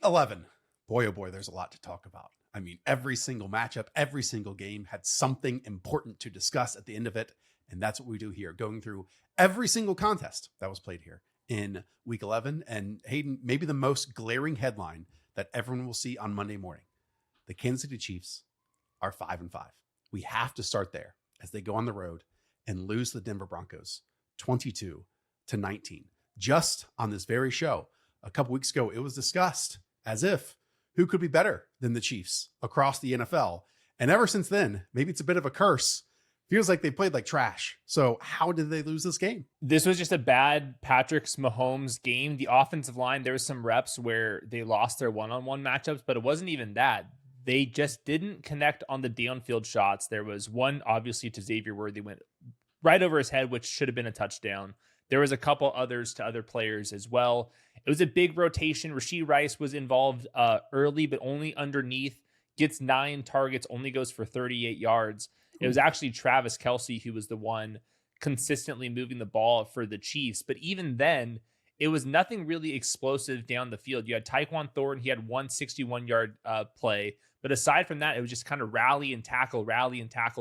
11. Boy, oh boy, there's a lot to talk about. I mean, every single matchup, every single game had something important to discuss at the end of it. And that's what we do here, going through every single contest that was played here in week 11. And Hayden, maybe the most glaring headline that everyone will see on Monday morning. The Kansas City Chiefs are 5-5. We have to start there as they go on the road and lose the Denver Broncos 22-19. Just on this very show, a couple weeks ago, it was discussed as if who could be better than the Chiefs across the NFL. And ever since then, maybe it's a bit of a curse. Feels like they played like trash. So how did they lose this game? This was just a bad Patrick Mahomes game. The offensive line, there was some reps where they lost their one-on-one matchups, but it wasn't even that. They just didn't connect on the downfield shots. There was one, obviously, to Xavier Worthy, went right over his head, which should have been a touchdown. There was a couple others to other players as well. It was a big rotation. Rashee Rice was involved early, but only underneath. Gets 9 targets, only goes for 38 yards. It was actually Travis Kelce who was the one consistently moving the ball for the Chiefs. But even then, it was nothing really explosive down the field. You had Tyquan Thornton. He had 161-yard play. But aside from that, it was just kind of rally and tackle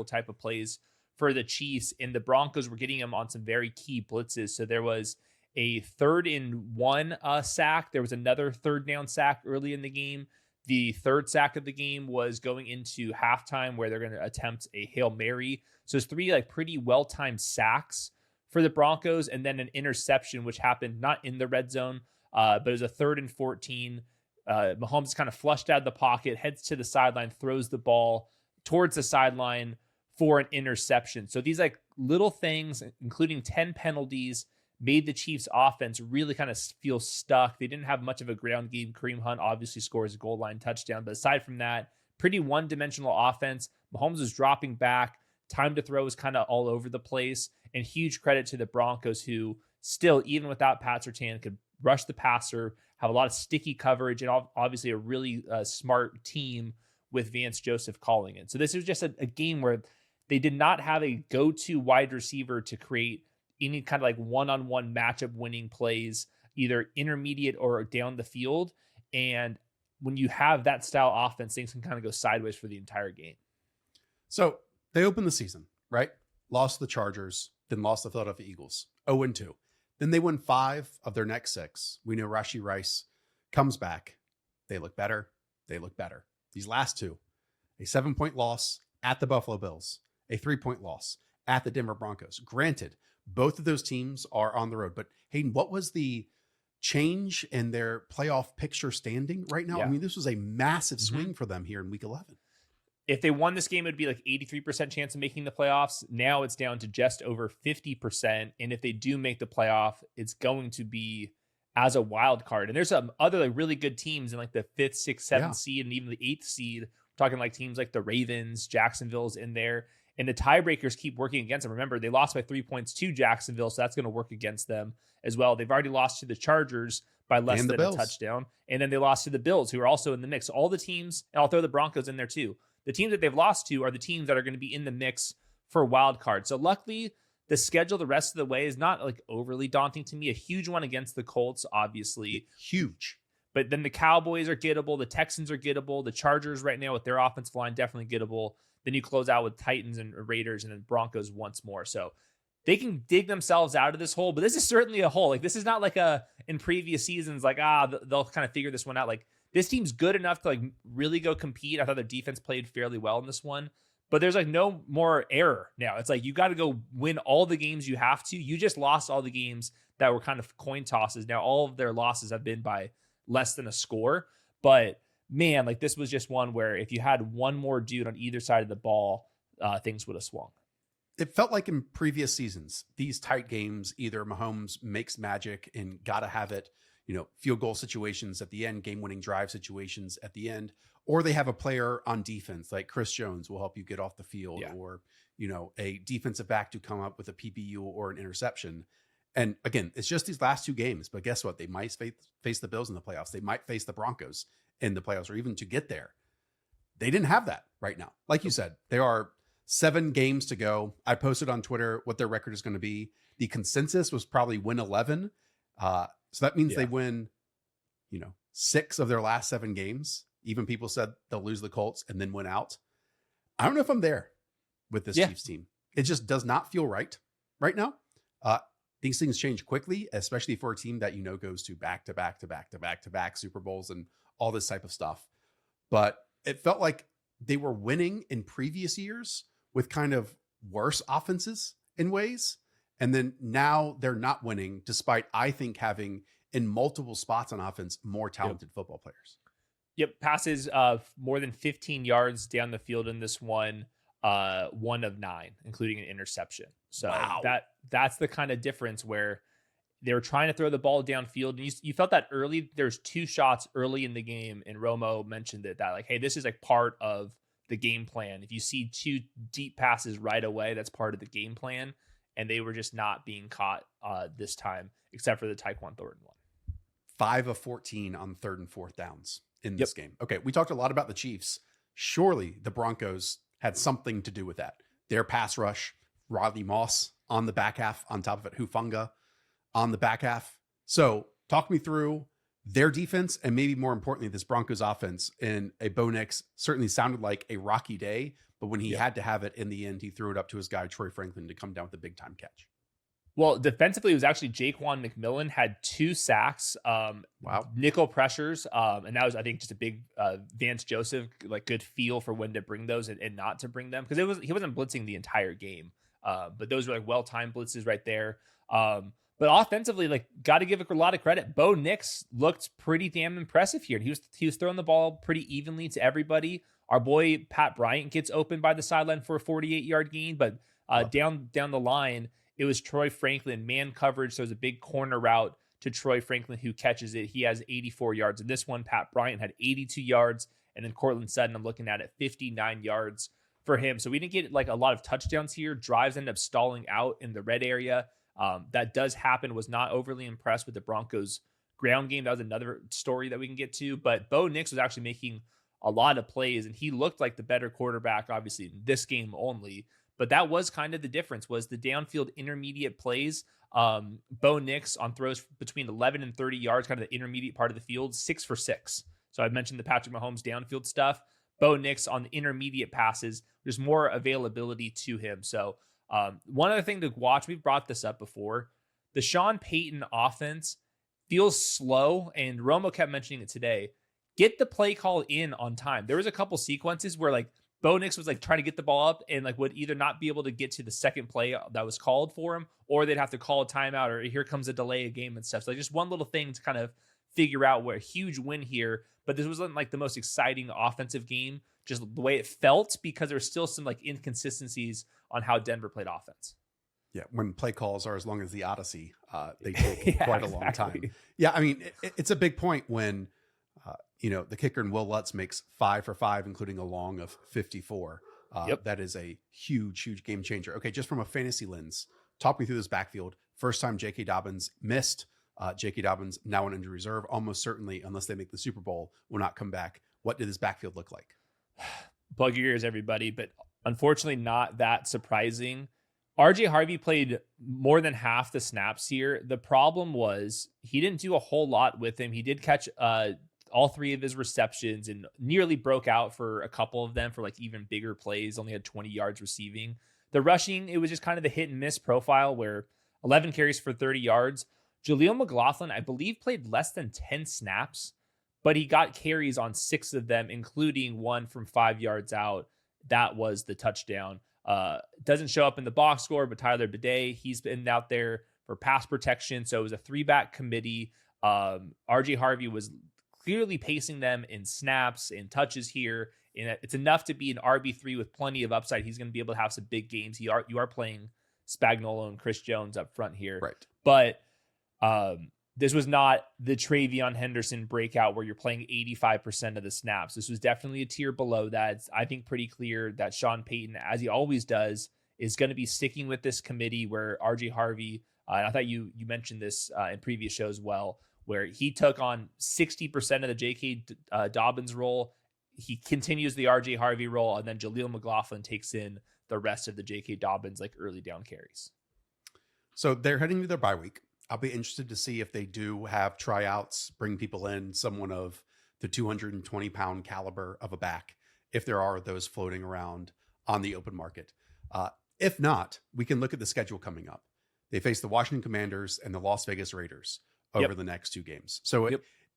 type of plays for the Chiefs. And the Broncos were getting him on some very key blitzes. So there was a 3rd-and-1 sack. There was another 3rd down sack early in the game. The 3rd sack of the game was going into halftime where they're going to attempt a Hail Mary. So it's 3 pretty well-timed sacks for the Broncos, and then an interception, which happened not in the red zone, but it was a 3rd and 14. Mahomes kind of flushed out of the pocket, heads to the sideline, throws the ball towards the sideline for an interception. So these little things, including 10 penalties, made the Chiefs offense really kind of feel stuck. They didn't have much of a ground game. Kareem Hunt obviously scores a goal line touchdown, but aside from that, pretty one-dimensional offense. Mahomes was dropping back. Time to throw was kind of all over the place, and huge credit to the Broncos, who still, even without Pat Surtain, could rush the passer, have a lot of sticky coverage, and obviously a really smart team with Vance Joseph calling it. So this was just a game where they did not have a go-to wide receiver to create any kind of one-on-one matchup winning plays, either intermediate or down the field. And when you have that style offense, things can kind of go sideways for the entire game. So they opened the season, right? Lost the Chargers, then lost the Philadelphia Eagles, 0-2. Then they win 5 of their next 6. We know Rashee Rice comes back. They look better. They look better. These last 2, a 7-point loss at the Buffalo Bills, a 3-point loss at the Denver Broncos. Granted, both of those teams are on the road, but Hayden, what was the change in their playoff picture standing right now? Yeah. I mean, this was a massive swing for them here in week 11. If they won this game, it would be 83% chance of making the playoffs. Now it's down to just over 50%. And if they do make the playoff, it's going to be as a wild card. And there's some other really good teams in the 5th, 6th, 7th seed, and even the 8th seed. We're talking teams like the Ravens, Jacksonville's in there. And the tiebreakers keep working against them. Remember, they lost by 3 points to Jacksonville, so that's going to work against them as well. They've already lost to the Chargers by less than a touchdown. And then they lost to the Bills, who are also in the mix. All the teams, and I'll throw the Broncos in there too. The teams that they've lost to are the teams that are going to be in the mix for wild card. So luckily, the schedule the rest of the way is not overly daunting to me. A huge one against the Colts, obviously. Huge. But then the Cowboys are gettable. The Texans are gettable. The Chargers right now with their offensive line, definitely gettable. Then you close out with Titans and Raiders and then Broncos once more. So they can dig themselves out of this hole, but this is certainly a hole. This is not in previous seasons, they'll kind of figure this one out. This team's good enough to really go compete. I thought their defense played fairly well in this one, but there's no more error now. It's you got to go win all the games you have to. You just lost all the games that were kind of coin tosses. Now all of their losses have been by less than a score, but man, this was just one where if you had one more dude on either side of the ball, things would have swung. It felt like in previous seasons, these tight games, either Mahomes makes magic and got to have it, field goal situations at the end, game-winning drive situations at the end, or they have a player on defense like Chris Jones will help you get off the field, or, a defensive back to come up with a PBU or an interception. And again, it's just these last 2 games, but guess what? They might face the Bills in the playoffs. They might face the Broncos in the playoffs, or even to get there. They didn't have that right now. Like you said, there are 7 games to go. I posted on Twitter what their record is going to be. The consensus was probably win 11. So that means they win, 6 of their last 7 games. Even people said they'll lose the Colts and then win out. I don't know if I'm there with this Chiefs team. It just does not feel right now. These things change quickly, especially for a team that, goes to back Super Bowls and all this type of stuff. But it felt like they were winning in previous years with kind of worse offenses in ways. And then now they're not winning, despite, I think, having in multiple spots on offense more talented football players. Yep, passes more than 15 yards down the field in this one, 1 of 9, including an interception. So that's the kind of difference where they were trying to throw the ball downfield. And you felt that early. There's 2 shots early in the game, and Romo mentioned that like, hey, this is like part of the game plan. If you see 2 deep passes right away, that's part of the game plan. And they were just not being caught this time, except for the Tyquan Thornton one. 5 of 14 on 3rd and 4th downs in this game. Okay, we talked a lot about the Chiefs. Surely the Broncos had something to do with that. Their pass rush, Rodney Moss on the back half, on top of it, Hufanga on the back half. So talk me through their defense and maybe more importantly, this Broncos offense. And a Bo Nix certainly sounded like a rocky day, but when he had to have it in the end, he threw it up to his guy, Troy Franklin, to come down with a big time catch. Well, defensively, it was actually Jaquan McMillan had 2 sacks, nickel pressures. And that was, I think, just a big Vance Joseph, like good feel for when to bring those and not to bring them. Because he wasn't blitzing the entire game. But those were like well-timed blitzes right there. But offensively, like, got to give a lot of credit. Bo Nix looked pretty damn impressive here. He was throwing the ball pretty evenly to everybody. Our boy Pat Bryant gets open by the sideline for a 48-yard gain, but down the line, it was Troy Franklin, man coverage. So it was a big corner route to Troy Franklin who catches it. He has 84 yards. In this one, Pat Bryant had 82 yards. And then Cortland Sutton, I'm looking at 59 yards for him. So we didn't get like a lot of touchdowns here. Drives ended up stalling out in the red area. That does happen. Was not overly impressed with the Broncos ground game. That was another story that we can get to. But Bo Nix was actually making a lot of plays, and he looked like the better quarterback, obviously, in this game only. But that was kind of the difference, was the downfield intermediate plays. Bo Nix on throws between 11 and 30 yards, kind of the intermediate part of the field, 6 for 6. So I mentioned the Patrick Mahomes downfield stuff. Bo Nix on the intermediate passes, there's more availability to him. So one other thing to watch, we've brought this up before, the Sean Payton offense feels slow, and Romo kept mentioning it today. Get the play call in on time. There was a couple sequences where like Bo Nix was like trying to get the ball up and like would either not be able to get to the second play that was called for him, or they'd have to call a timeout, or here comes a delay of game and stuff. So like just one little thing to kind of figure out where a huge win here. But this wasn't like the most exciting offensive game, just the way it felt, because there's still some like inconsistencies on how Denver played offense. Yeah, when play calls are as long as the Odyssey, they take quite a long time. Yeah, I mean, it's a big point when the kicker in Will Lutz makes 5 for 5, including a long of 54. That is a huge game changer. Okay, just from a fantasy lens, talk me through this backfield. First time J.K. Dobbins missed. J.K. Dobbins now on injury reserve, almost certainly, unless they make the Super Bowl, will not come back. What did this backfield look like? Plug your ears, everybody, but unfortunately not that surprising. RJ Harvey played more than half the snaps here. The problem was he didn't do a whole lot with him. He did catch all 3 of his receptions and nearly broke out for a couple of them for like even bigger plays, only had 20 yards receiving. The rushing, it was just kind of the hit and miss profile where 11 carries for 30 yards. Jaleel McLaughlin, I believe, played less than 10 snaps, but he got carries on 6 of them, including one from 5 yards out. That was the touchdown. Doesn't show up in the box score, but Tyler Bidet, he's been out there for pass protection. So it was a 3-back committee. RJ Harvey was clearly pacing them in snaps and touches here. And it's enough to be an RB3 with plenty of upside. He's going to be able to have some big games. You are playing Spagnuolo and Chris Jones up front here. Right. But this was not the Travion Henderson breakout where you're playing 85% of the snaps. This was definitely a tier below that. It's, I think, pretty clear that Sean Payton, as he always does, is going to be sticking with this committee where RJ Harvey, and I thought you mentioned this in previous shows as well, where he took on 60% of the J.K. Dobbins role. He continues the RJ Harvey role, and then Jaleel McLaughlin takes in the rest of the J.K. Dobbins like early down carries. So they're heading to their bye week. I'll be interested to see if they do have tryouts, bring people in, someone of the 220-pound caliber of a back, if there are those floating around on the open market. If not, we can look at the schedule coming up. They face the Washington Commanders and the Las Vegas Raiders over the next 2 games. So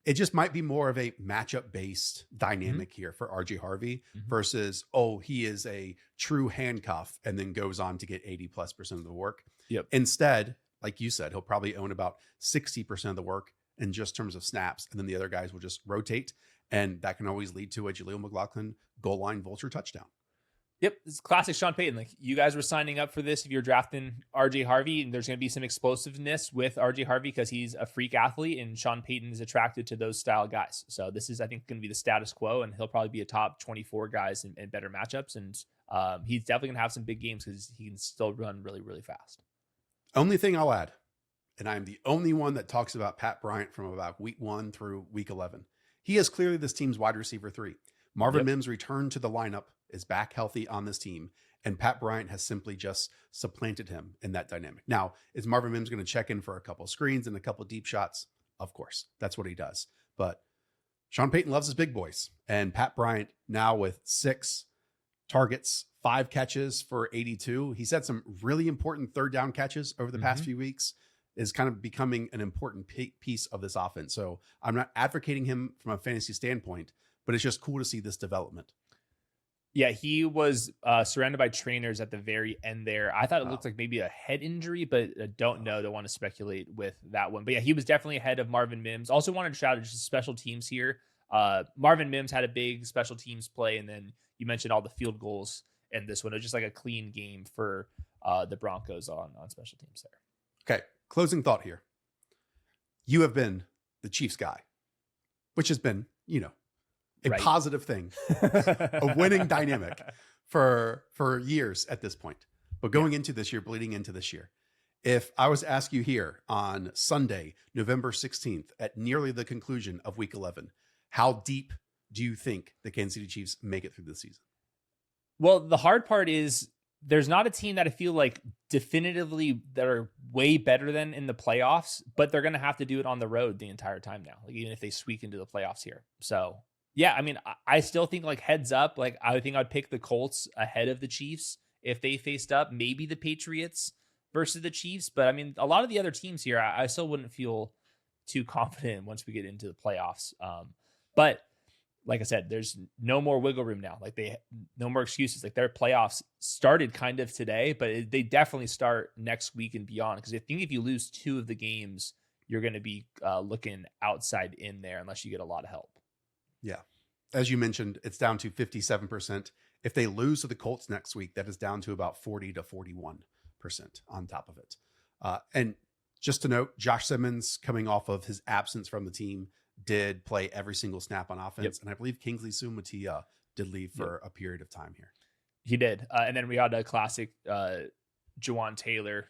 it just might be more of a matchup-based dynamic here for RJ Harvey versus, he is a true handcuff and then goes on to get 80+% of the work. Instead, like you said, he'll probably own about 60% of the work in just terms of snaps, and then the other guys will just rotate, and that can always lead to a Jaleel McLaughlin goal line vulture touchdown. Yep, it's classic Sean Payton. Like, you guys were signing up for this if you're drafting RJ Harvey, and there's going to be some explosiveness with RJ Harvey because he's a freak athlete, and Sean Payton is attracted to those style guys. So this is, I think, going to be the status quo, and he'll probably be a top 24 guys in better matchups. And he's definitely going to have some big games because he can still run really, really fast. Only thing I'll add, and I'm the only one that talks about Pat Bryant from about week 1 through week 11. He is clearly this team's wide receiver 3. Marvin Mims returned to the lineup, is back healthy on this team, and Pat Bryant has simply just supplanted him in that dynamic. Now, is Marvin Mims going to check in for a couple screens and a couple deep shots? Of course, that's what he does. But Sean Payton loves his big boys, and Pat Bryant now with 6 targets, 5 catches for 82. He's had some really important third down catches over the past few weeks, is kind of becoming an important piece of this offense. So I'm not advocating him from a fantasy standpoint, but it's just cool to see this development. Yeah, he was surrounded by trainers at the very end there. I thought it looked like maybe a head injury, but I don't know. Don't want to speculate with that one. But yeah, he was definitely ahead of Marvin Mims. Also wanted to shout out just special teams here. Marvin Mims had a big special teams play, and then you mentioned all the field goals in this one. It was just like a clean game for the Broncos on special teams there. Okay, closing thought here. You have been the Chiefs guy, which has been, a positive thing, a winning dynamic for years at this point. But going into this year, bleeding into this year, if I was to ask you here on Sunday, November 16th, at nearly the conclusion of week 11, how deep do you think the Kansas City Chiefs make it through the season? Well, the hard part is there's not a team that I feel like definitively that are way better than in the playoffs, but they're going to have to do it on the road the entire time now, like even if they squeak into the playoffs here. So yeah, I mean, I still think like heads up, like I think I'd pick the Colts ahead of the Chiefs if they faced up, maybe the Patriots versus the Chiefs. But I mean, a lot of the other teams here, I still wouldn't feel too confident once we get into the playoffs. But like I said, there's no more wiggle room now. Like no more excuses. Like their playoffs started kind of today, but they definitely start next week and beyond. Because I think if you lose 2 of the games, you're going to be looking outside in there unless you get a lot of help. Yeah. As you mentioned, it's down to 57%. If they lose to the Colts next week, that is down to about 40 to 41% on top of it. And just to note, Josh Simmons, coming off of his absence from the team, did play every single snap on offense. And I believe Kingsley Sumatia did leave for a period of time here. He did. And then we had a classic Jawan Taylor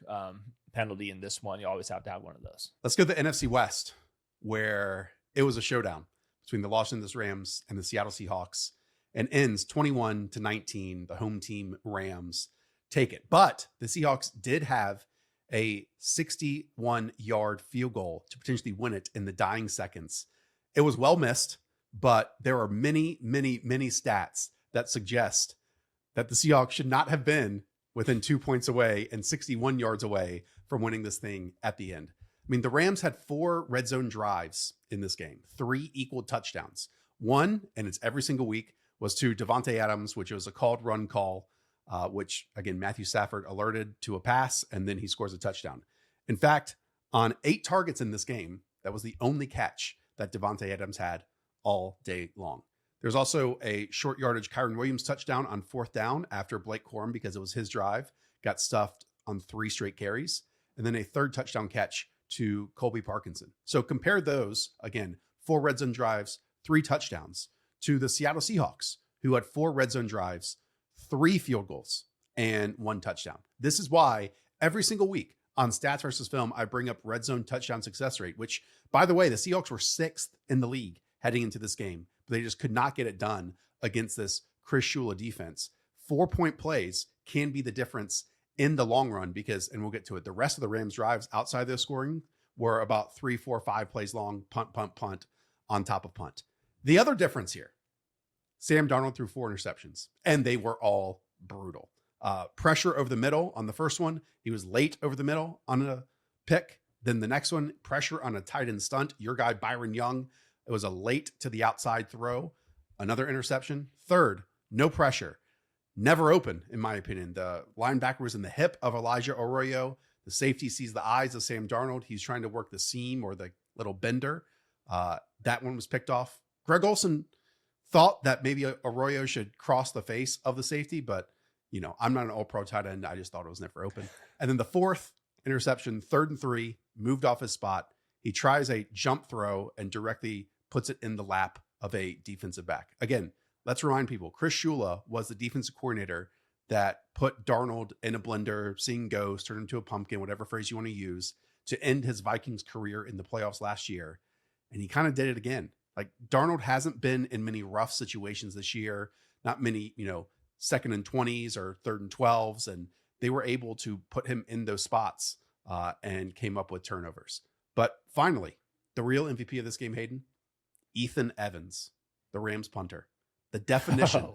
penalty in this one. You always have to have one of those. Let's go to the NFC West, where it was a showdown between the Los Angeles Rams and the Seattle Seahawks, and ends 21-19. The home team Rams take it. But the Seahawks did have a 61-yard field goal to potentially win it in the dying seconds. It was well missed, but there are many, many, many stats that suggest that the Seahawks should not have been within 2 points away and 61 yards away from winning this thing at the end. I mean, the Rams had 4 red zone drives in this game, 3 equal touchdowns. One, and it's every single week, was to Devontae Adams, which was a called run call, which, again, Matthew Stafford alerted to a pass, and then he scores a touchdown. In fact, on 8 targets in this game, that was the only catch that Devontae Adams had all day long. There's also a short yardage Kyron Williams touchdown on 4th down after Blake Corum, because it was his drive, got stuffed on 3 straight carries, and then a 3rd touchdown catch to Colby Parkinson. So compare those, again, 4 red zone drives, 3 touchdowns, to the Seattle Seahawks, who had 4 red zone drives, 3 field goals, and 1 touchdown. This is why every single week on Stats versus Film, I bring up red zone touchdown success rate, which, by the way, the Seahawks were 6th in the league heading into this game, but they just could not get it done against this Chris Shula defense. 4-point plays can be the difference in the long run because, and we'll get to it, the rest of the Rams drives outside their scoring were about 3, 4, 5 plays long, punt, punt, punt on top of punt. The other difference here, Sam Darnold threw 4 interceptions, and they were all brutal. Pressure over the middle on the first one. He was late over the middle on a pick. Then the next one, pressure on a tight end stunt. Your guy, Byron Young, it was a late to the outside throw. Another interception. Third, no pressure. Never open, in my opinion. The linebacker was in the hip of Elijah Arroyo. The safety sees the eyes of Sam Darnold. He's trying to work the seam or the little bender. That one was picked off. Greg Olsen thought that maybe Arroyo should cross the face of the safety, but I'm not an all-pro tight end. I just thought it was never open. And then the fourth interception, 3rd and 3, moved off his spot. He tries a jump throw and directly puts it in the lap of a defensive back. Again, let's remind people, Chris Shula was the defensive coordinator that put Darnold in a blender, seeing ghosts, turned into a pumpkin, whatever phrase you want to use, to end his Vikings career in the playoffs last year. And he kind of did it again. Like, Darnold hasn't been in many rough situations this year, not many, 2nd and 20s or 3rd and 12s. And they were able to put him in those spots and came up with turnovers. But finally, the real MVP of this game, Hayden, Ethan Evans, the Rams punter. The definition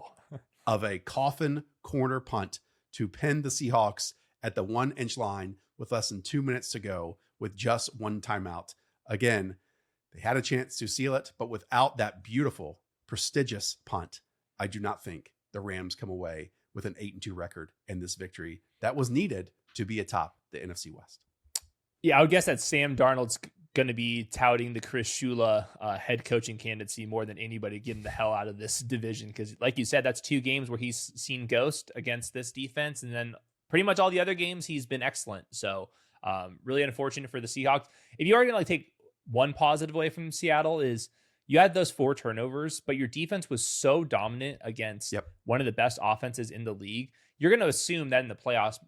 of a coffin corner punt to pin the Seahawks at the 1-inch line with less than 2 minutes to go with just one timeout. Again, they had a chance to seal it, but without that beautiful, prestigious punt, I do not think the Rams come away with an 8-2 record in this victory that was needed to be atop the NFC West. Yeah, I would guess that Sam Darnold's going to be touting the Chris Shula head coaching candidacy more than anybody, getting the hell out of this division. Because like you said, that's 2 games where he's seen ghost against this defense. And then pretty much all the other games, he's been excellent. So really unfortunate for the Seahawks. If you are going to take one positive away from Seattle, is you had those 4 turnovers, but your defense was so dominant against one of the best offenses in the league. You're going to assume that in the playoffs,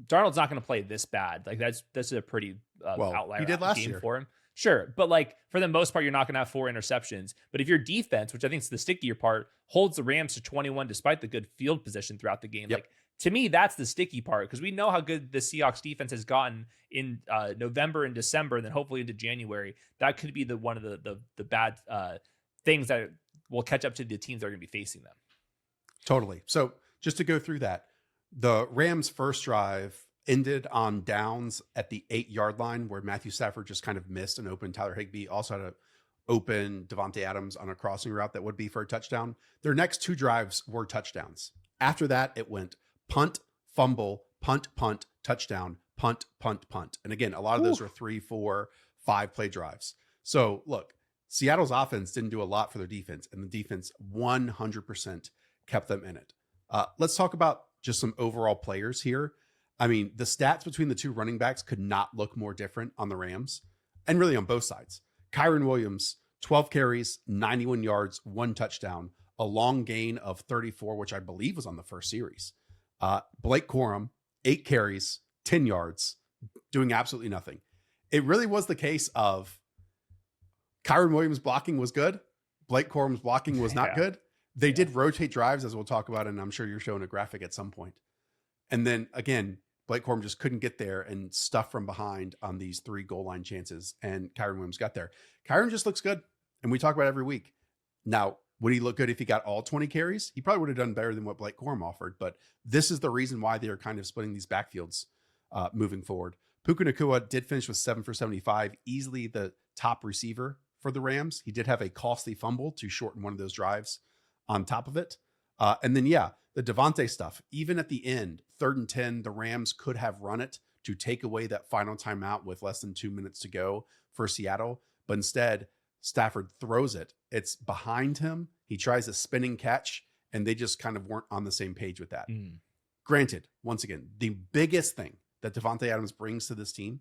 Darnold's not going to play this bad. Like that's a pretty outlier he did last game year for him. Sure. But like for the most part, you're not going to have 4 interceptions. But if your defense, which I think is the stickier part, holds the Rams to 21 despite the good field position throughout the game, like to me, that's the sticky part, because we know how good the Seahawks defense has gotten in November and December, and then hopefully into January. That could be one of the bad things that will catch up to the teams that are going to be facing them. Totally. So just to go through that, the Rams' first drive ended on downs at the 8-yard line where Matthew Stafford just kind of missed an open Tyler Higbee. Also had an open Devontae Adams on a crossing route that would be for a touchdown. Their next 2 drives were touchdowns. After that, it went punt, fumble, punt, punt, touchdown, punt, punt, punt. And again, a lot of those were 3, 4, 5 play drives. So look, Seattle's offense didn't do a lot for their defense, and the defense 100% kept them in it. Let's talk about just some overall players here. I mean, the stats between the 2 running backs could not look more different on the Rams, and really on both sides. Kyron Williams, 12 carries, 91 yards, 1 touchdown, a long gain of 34, which I believe was on the first series. Blake Corum, 8 carries, 10 yards, doing absolutely nothing. It really was the case of Kyron Williams' blocking was good. Blake Corum's blocking was not good. They did rotate drives, as we'll talk about, and I'm sure you're showing a graphic at some point. And then again, Blake Corum just couldn't get there and stuff from behind on these 3 goal line chances, and Kyron Williams got there. Kyron just looks good, and we talk about it every week. Now, would he look good if he got all 20 carries? He probably would have done better than what Blake Corum offered, but this is the reason why they are kind of splitting these backfields moving forward. Puka Nacua did finish with 7 for 75, easily the top receiver for the Rams. He did have a costly fumble to shorten one of those drives on top of it. And then, the Devontae stuff, even at the end, 3rd and 10, the Rams could have run it to take away that final timeout with less than 2 minutes to go for Seattle. But instead, Stafford throws it. It's behind him. He tries a spinning catch, and they just kind of weren't on the same page with that. Granted, once again, the biggest thing that Devontae Adams brings to this team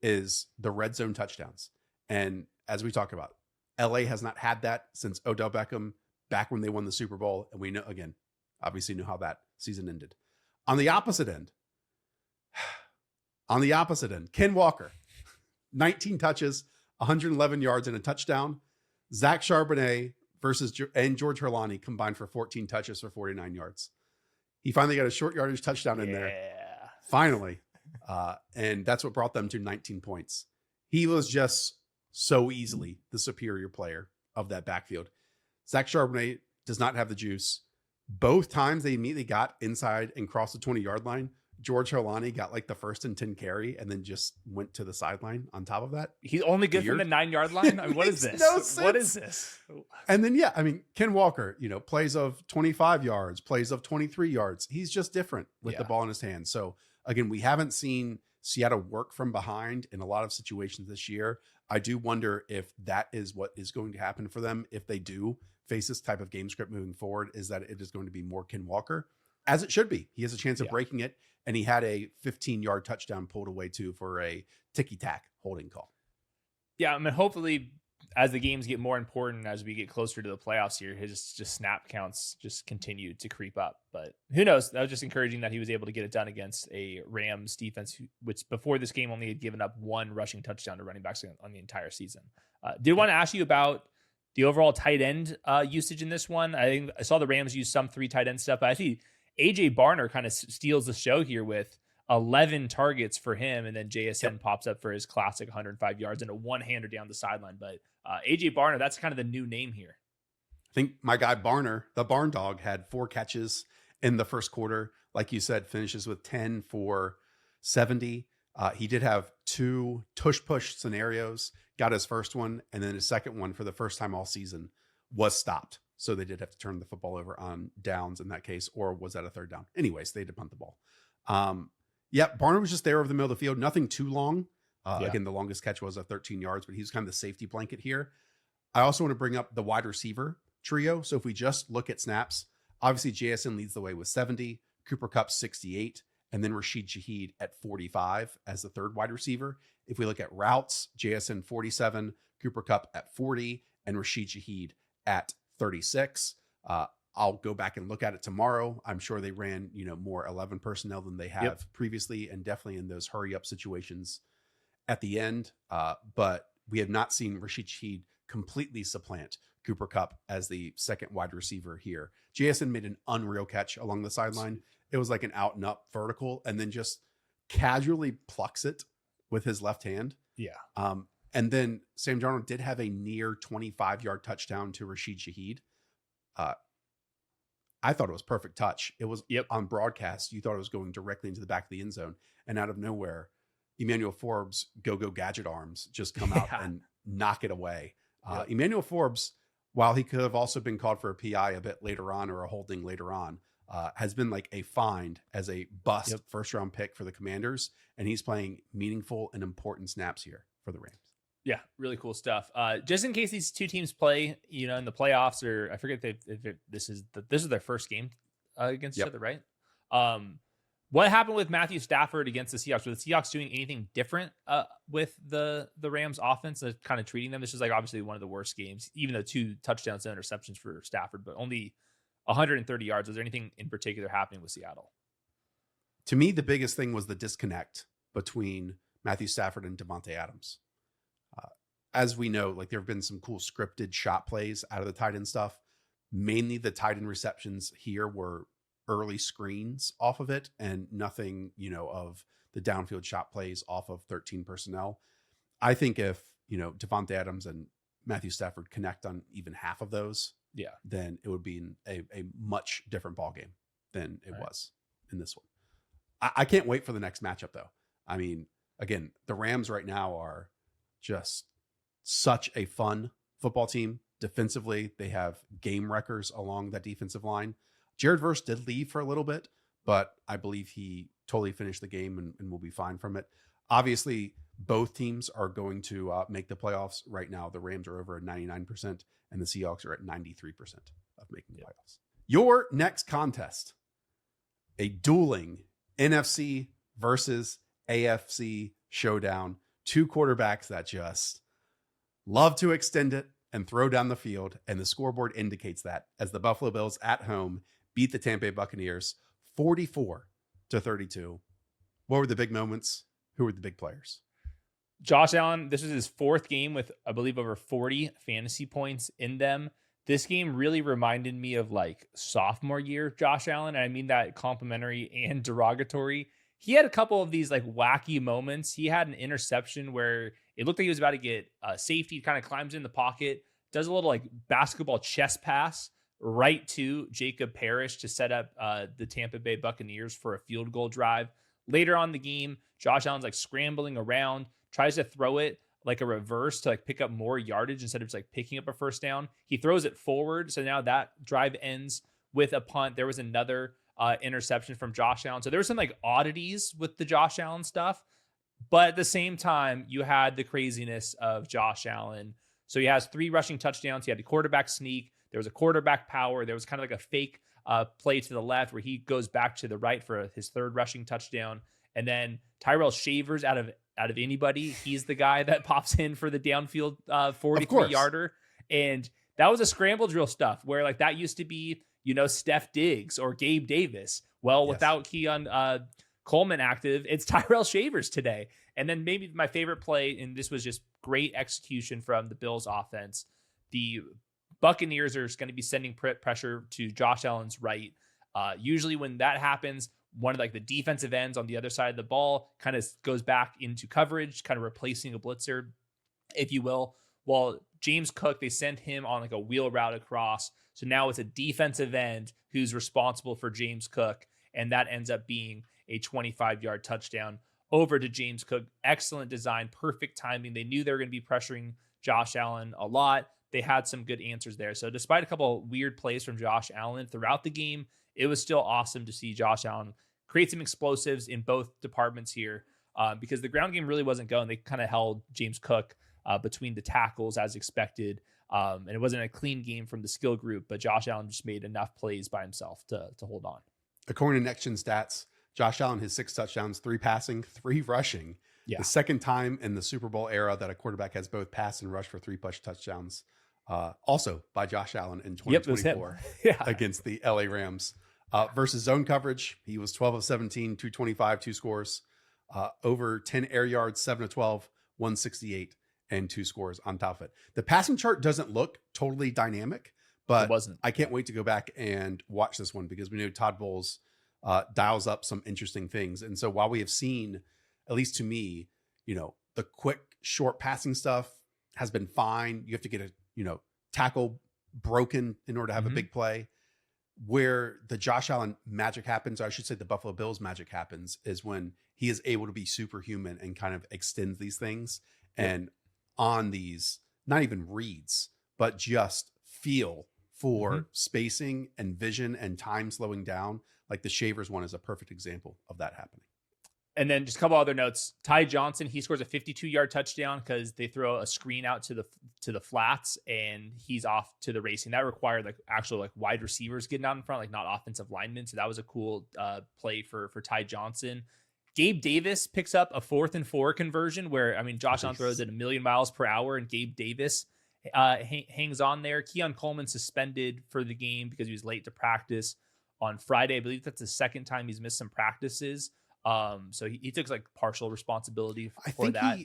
is the red zone touchdowns. And as we talk about, LA has not had that since Odell Beckham back when they won the Super Bowl. And we know, again, obviously knew how that season ended. On the opposite end, Ken Walker, 19 touches, 111 yards and a touchdown. Zach Charbonnet and George Herlani combined for 14 touches for 49 yards. He finally got a short yardage touchdown in there. Finally. And that's what brought them to 19 points. He was just so easily the superior player of that backfield. Zach Charbonnet does not have the juice. Both times they immediately got inside and crossed the 20-yard line. George Holani got like the 1st and 10 carry and then just went to the sideline on top of that. He's only good from the 9-yard line. I mean, what is this? No sense. What is this? And then, Ken Walker, plays of 25 yards, plays of 23 yards. He's just different with the ball in his hand. So again, we haven't seen Seattle work from behind in a lot of situations this year. I do wonder if that is what is going to happen for them if they do face this type of game script moving forward, is that it is going to be more Ken Walker, as it should be. He has a chance of breaking it, and he had a 15-yard touchdown pulled away too for a ticky-tack holding call. Yeah, I mean, hopefully as the games get more important, as we get closer to the playoffs here, his just snap counts just continue to creep up. But who knows? That was just encouraging that he was able to get it done against a Rams defense, which before this game only had given up 1 rushing touchdown to running backs on the entire season. Did want to ask you about the overall tight end usage in this one. I think I saw the Rams use some 3 tight end stuff, but I see AJ Barner kind of steals the show here with 11 targets for him, and then JSN pops up for his classic 105 yards and a one-hander down the sideline. But AJ Barner, that's kind of the new name here. I think my guy Barner, the barn dog, had 4 catches in the first quarter. Like you said, finishes with 10 for 70. He did have 2 tush-push scenarios, got his first one, and then his second one for the first time all season was stopped. So they did have to turn the football over on downs in that case, or was that a 3rd down? Anyways, they had to punt the ball. Barner was just there over the middle of the field. Nothing too long. Again, the longest catch was 13 yards, but he's kind of the safety blanket here. I also want to bring up the wide receiver trio. So if we just look at snaps, obviously JSN leads the way with 70, Cooper Kupp 68, and then Rashid Shaheed at 45 as the 3rd wide receiver. If we look at routes, JSN 47, Cooper Kupp at 40, and Rashid Shaheed at 36. I'll go back and look at it tomorrow. I'm sure they ran, more 11 personnel than they have previously, and definitely in those hurry up situations at the end. But we have not seen Rashid Shaheed completely supplant Cooper Kupp as the 2nd wide receiver here. JSN made an unreal catch along the sideline. It was like an out and up vertical, and then just casually plucks it with his left hand. Yeah. And then Sam Darnold did have a near 25-yard touchdown to Rashid Shaheed. I thought it was perfect touch. It was on broadcast. You thought it was going directly into the back of the end zone, and out of nowhere, Emmanuel Forbes go gadget arms just come out and knock it away. Emmanuel Forbes, while he could have also been called for a PI a bit later on or a holding later on, has been like a find as a bust 1st-round pick for the Commanders, and he's playing meaningful and important snaps here for the Rams. Yeah, really cool stuff. Just in case these 2 teams play, in the playoffs, or I forget if this is their first game against each other, right? What happened with Matthew Stafford against the Seahawks? Were the Seahawks doing anything different with the Rams offense, kind of treating them? This is like obviously one of the worst games, even though 2 touchdowns and interceptions for Stafford, but only 130 yards. Was there anything in particular happening with Seattle? To me, the biggest thing was the disconnect between Matthew Stafford and Devontae Adams. As we know, like there have been some cool scripted shot plays out of the tight end stuff. Mainly the tight end receptions here were early screens off of it, and nothing, of the downfield shot plays off of 13 personnel. I think if, Devontae Adams and Matthew Stafford connect on even half of those, then it would be a much different ball game than it was in this one. I can't wait for the next matchup though. I mean, again, the Rams right now are just such a fun football team. Defensively, they have game wreckers along that defensive line. Jared Verse did leave for a little bit, but I believe he totally finished the game and will be fine from it. Obviously, both teams are going to make the playoffs right now. The Rams are over at 99%, and the Seahawks are at 93% of making the playoffs. Your next contest, a dueling NFC versus AFC showdown. 2 quarterbacks that just love to extend it and throw down the field, and the scoreboard indicates that as the Buffalo Bills at home beat the Tampa Bay Buccaneers 44-32. What were the big moments? Who were the big players? Josh Allen, this was his 4th game with, I believe, over 40 fantasy points in them. This game really reminded me of like sophomore year Josh Allen, and I mean that complimentary and derogatory. He had a couple of these like wacky moments. He had an interception where It looked like he was about to get safety, kind of climbs in the pocket, does a little like basketball chest pass right to Jacob Parrish to set up the Tampa Bay Buccaneers for a field goal drive. Later on in the game, Josh Allen's like scrambling around, tries to throw it like a reverse to like pick up more yardage instead of just like picking up a first down. He throws it forward. So now that drive ends with a punt. There was another interception from Josh Allen. So there were some like oddities with the Josh Allen stuff. But at the same time, you had the craziness of Josh Allen. So he has 3 rushing touchdowns. He had the quarterback sneak. There was a quarterback power. There was kind of like a fake play to the left where he goes back to the right for his 3rd rushing touchdown. And then Tyrell Shavers out of anybody, he's the guy that pops in for the downfield 43-yarder. And that was a scramble drill stuff where like that used to be, Steph Diggs or Gabe Davis. Well, yes. Without Keon Coleman active, it's Tyrell Shavers today. And then maybe my favorite play, and this was just great execution from the Bills offense. The Buccaneers are going to be sending pressure to Josh Allen's right. Usually when that happens, one of like the defensive ends on the other side of the ball kind of goes back into coverage, kind of replacing a blitzer, if you will. Well, James Cook, they sent him on like a wheel route across. So now it's a defensive end who's responsible for James Cook. And that ends up being a 25-yard touchdown over to James Cook. Excellent design, perfect timing. They knew they were going to be pressuring Josh Allen a lot. They had some good answers there. So despite a couple of weird plays from Josh Allen throughout the game, it was still awesome to see Josh Allen create some explosives in both departments here because the ground game really wasn't going. They kind of held James Cook between the tackles as expected. And it wasn't a clean game from the skill group, but Josh Allen just made enough plays by himself to hold on. According to Next Gen Stats, Josh Allen has 6 touchdowns, 3 passing, 3 rushing. Yeah. The second time in the Super Bowl era that a quarterback has both pass and rush for 3+ touchdowns. Also by Josh Allen in 2024 against the LA Rams. Versus zone coverage, he was 12 of 17, 225, 2 scores. Over 10 air yards, 7 of 12, 168, and 2 scores on top of it. The passing chart doesn't look totally dynamic, but I can't wait to go back and watch this one because we know Todd Bowles dials up some interesting things. And so while we have seen, at least to me, the quick, short passing stuff has been fine. You have to get a, tackle broken in order to have a big play. Where the Josh Allen magic happens, or I should say the Buffalo Bills magic happens, is when he is able to be superhuman and kind of extends these things. And on these, not even reads, but just feel for spacing and vision and time slowing down. Like the Shavers one is a perfect example of that happening. And then just a couple other notes. Ty Johnson, he scores a 52-yard touchdown because they throw a screen out to the flats and he's off to the racing. That required like actual like wide receivers getting out in front, like not offensive linemen. So that was a cool play for Ty Johnson. Gabe Davis picks up a 4th and 4 conversion where, Josh Allen throws at 1,000,000 miles per hour and Gabe Davis hangs on there. Keon Coleman suspended for the game because he was late to practice on Friday. I believe that's the second time he's missed some practices. So he took like partial responsibility for that.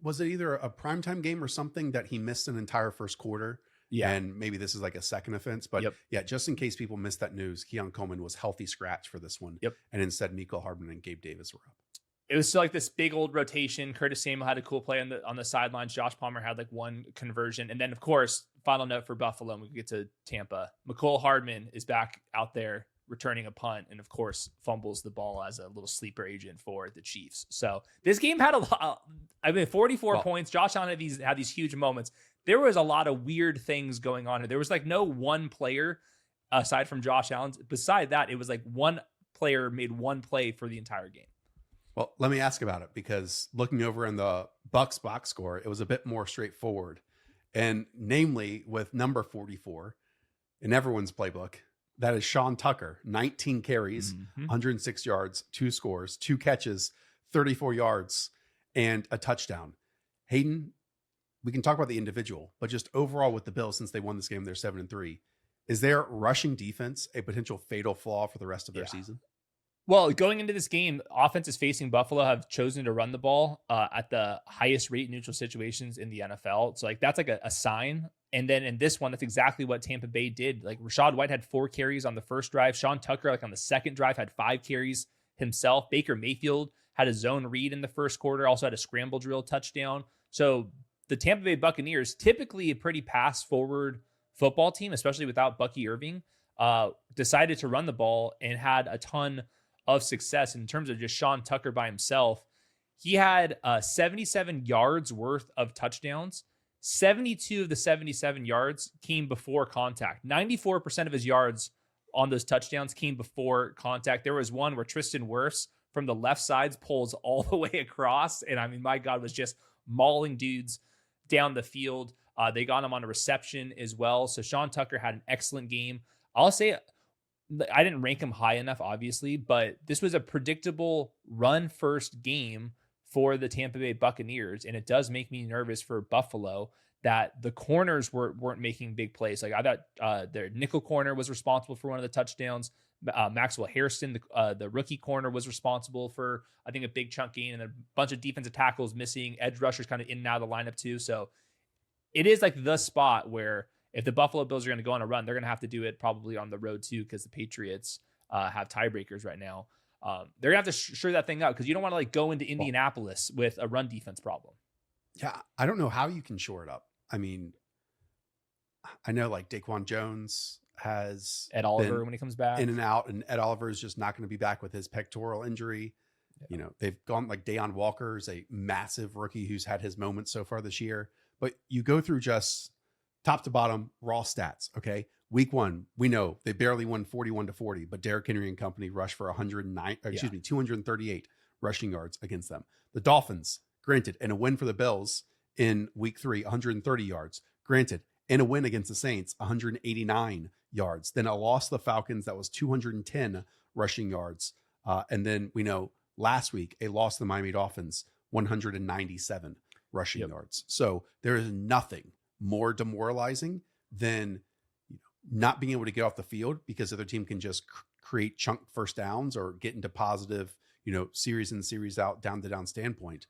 Was it either a primetime game or something that he missed an entire first quarter? Yeah. And maybe this is like a second offense, but just in case people missed that news, Keon Coleman was healthy scratch for this one. Yep. And instead Mecole Hardman and Gabe Davis were up. It was still like this big old rotation. Curtis Samuel had a cool play on the sidelines. Josh Palmer had like one conversion. And then of course, final note for Buffalo, and we can get to Tampa. Mecole Hardman is back out there returning a punt, and of course fumbles the ball as a little sleeper agent for the Chiefs. So this game had a lot. 44 points. Josh Allen had these huge moments. There was a lot of weird things going on here. There was like no one player aside from Josh Allen. Beside that, it was like one player made one play for the entire game. Well, let me ask about it because looking over in the Bucs box score, it was a bit more straightforward, and namely with number 44 in everyone's playbook. That is Sean Tucker, 19 carries, 106 yards, 2 scores, 2 catches, 34 yards, and a touchdown. Hayden, we can talk about the individual, but just overall with the Bills, since they won this game, they're 7-3. Is their rushing defense a potential fatal flaw for the rest of their season? Well, going into this game, offenses facing Buffalo have chosen to run the ball at the highest rate in neutral situations in the NFL. So like that's like a sign. And then in this one, that's exactly what Tampa Bay did. Like Rachaad White had 4 carries on the first drive. Sean Tucker, like on the second drive, had 5 carries himself. Baker Mayfield had a zone read in the first quarter, also had a scramble drill touchdown. So the Tampa Bay Buccaneers, typically a pretty pass forward football team, especially without Bucky Irving, decided to run the ball and had a ton of success in terms of just Sean Tucker by himself. He had 77 yards worth of touchdowns. 72 of the 77 yards came before contact. 94% of his yards on those touchdowns came before contact. There was one where Tristan Wirfs from the left sides pulls all the way across. And I mean, my God, was just mauling dudes down the field. They got him on a reception as well. So Sean Tucker had an excellent game. I'll say I didn't rank him high enough, obviously, but this was a predictable run first game for the Tampa Bay Buccaneers. And it does make me nervous for Buffalo that the corners weren't making big plays. Like I thought their nickel corner was responsible for one of the touchdowns. Maxwell Hairston, the rookie corner, was responsible for, I think, a big chunk gain, and a bunch of defensive tackles missing. Edge rushers kind of in and out of the lineup too. So it is like the spot where if the Buffalo Bills are going to go on a run, they're going to have to do it probably on the road too, because the Patriots have tiebreakers right now. They're going to have to sure that thing out, because you don't want to like go into Indianapolis with a run defense problem. Yeah, I don't know how you can shore it up. I mean, I know like Daquan Jones has Ed Oliver when he comes back in and out, and Ed Oliver is just not going to be back with his pectoral injury. Yeah. You know, they've gone like Deion Walker is a massive rookie who's had his moments so far this year, but you go through just top to bottom raw stats. Okay. Week 1, we know they barely won 41-40, but Derrick Henry and company rushed for 238 rushing yards against them. The Dolphins, granted, in a win for the Bills in week 3, 130 yards, granted, in a win against the Saints, 189 yards. Then a loss to the Falcons that was 210 rushing yards. And then we know last week, a loss to the Miami Dolphins, 197 rushing yards. So there is nothing more demoralizing than not being able to get off the field because the other team can just create chunk first downs or get into positive, series in, series out, down to down standpoint.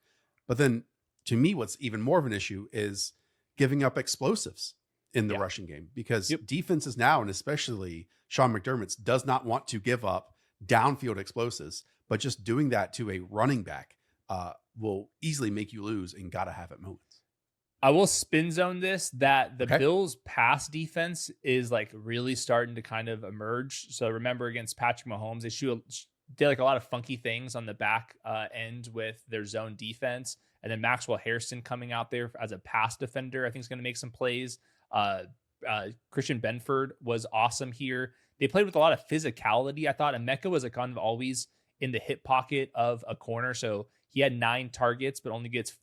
But then to me, what's even more of an issue is giving up explosives in the rushing game, because defenses now, and especially Sean McDermott's, does not want to give up downfield explosives, but just doing that to a running back will easily make you lose and gotta have it moments. I will spin zone this, that the Bills pass defense is like really starting to kind of emerge. So remember against Patrick Mahomes, they did like a lot of funky things on the back end with their zone defense. And then Maxwell Hairston coming out there as a pass defender, I think is going to make some plays. Christian Benford was awesome here. They played with a lot of physicality. I thought Emeka was kind of always in the hip pocket of a corner. So he had 9 targets, but only gets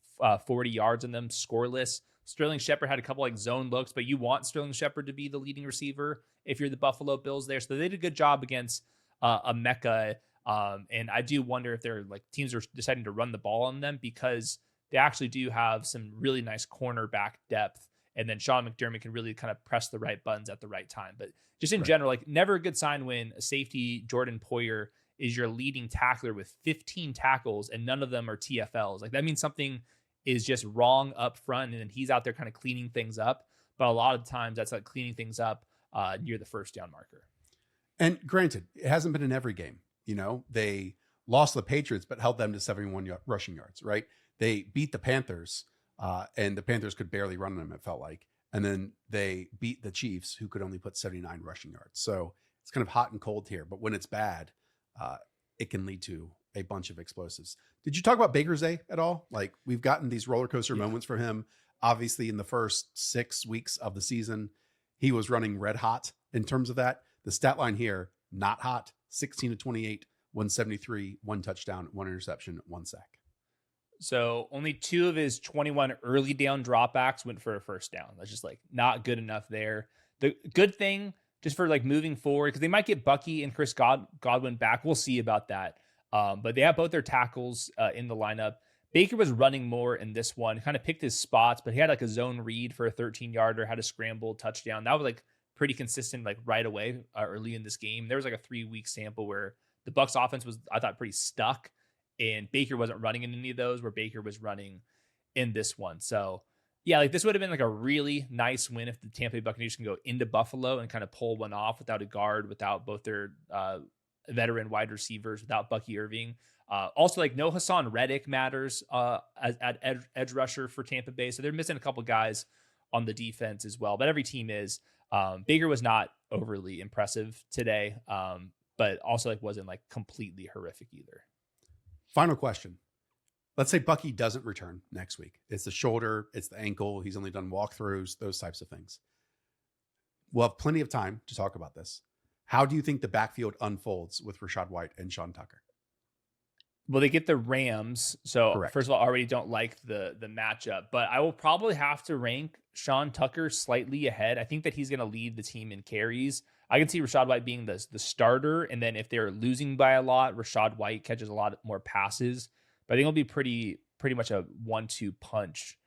40 yards in them, scoreless. Sterling Shepard had a couple like zone looks, but you want Sterling Shepard to be the leading receiver if you're the Buffalo Bills there. So they did a good job against Emeka. And I do wonder if they're like teams are deciding to run the ball on them, because they actually do have some really nice cornerback depth. And then Sean McDermott can really kind of press the right buttons at the right time. But just in general, like never a good sign when a safety, Jordan Poyer, is your leading tackler with 15 tackles and none of them are TFLs. Like that means something is just wrong up front, and then he's out there kind of cleaning things up. But a lot of times that's like cleaning things up near the first down marker. And granted, it hasn't been in every game. They lost the Patriots, but held them to 71 rushing yards, right? They beat the Panthers, and the Panthers could barely run them, it felt like. And then they beat the Chiefs, who could only put 79 rushing yards. So it's kind of hot and cold here. But when it's bad, it can lead to a bunch of explosives. Did you talk about Baker's Day at all? Like, we've gotten these roller coaster moments from him. Obviously, in the first 6 weeks of the season, he was running red hot in terms of that. The stat line here, not hot, 16-28, 173, 1 touchdown, 1 interception, 1 sack. So only 2 of his 21 early down dropbacks went for a first down. That's just like not good enough there. The good thing, just for like moving forward, because they might get Bucky and Chris Godwin back. We'll see about that. But they have both their tackles in the lineup. Baker was running more in this one, kind of picked his spots, but he had like a zone read for a 13-yarder, had a scramble touchdown. That was like pretty consistent, like right away early in this game. There was like a 3-week sample where the Bucs offense was, I thought, pretty stuck, and Baker wasn't running in any of those, where Baker was running in this one. So yeah, like this would have been like a really nice win if the Tampa Bay Buccaneers can go into Buffalo and kind of pull one off without a guard, without both their veteran wide receivers, without Bucky Irving. Also, like no Hassan Reddick matters at edge rusher for Tampa Bay. So they're missing a couple guys on the defense as well. But every team is. Baker was not overly impressive today, but also like wasn't like completely horrific either. Final question. Let's say Bucky doesn't return next week. It's the shoulder, it's the ankle. He's only done walkthroughs, those types of things. We'll have plenty of time to talk about this. How do you think the backfield unfolds with Rachaad White and Sean Tucker? Well, they get the Rams. So Correct. First of all, I already don't like the matchup, but I will probably have to rank Sean Tucker slightly ahead. I think that he's going to lead the team in carries. I can see Rachaad White being the starter. And then if they're losing by a lot, Rachaad White catches a lot more passes. But I think it'll be pretty much a 1-2 punch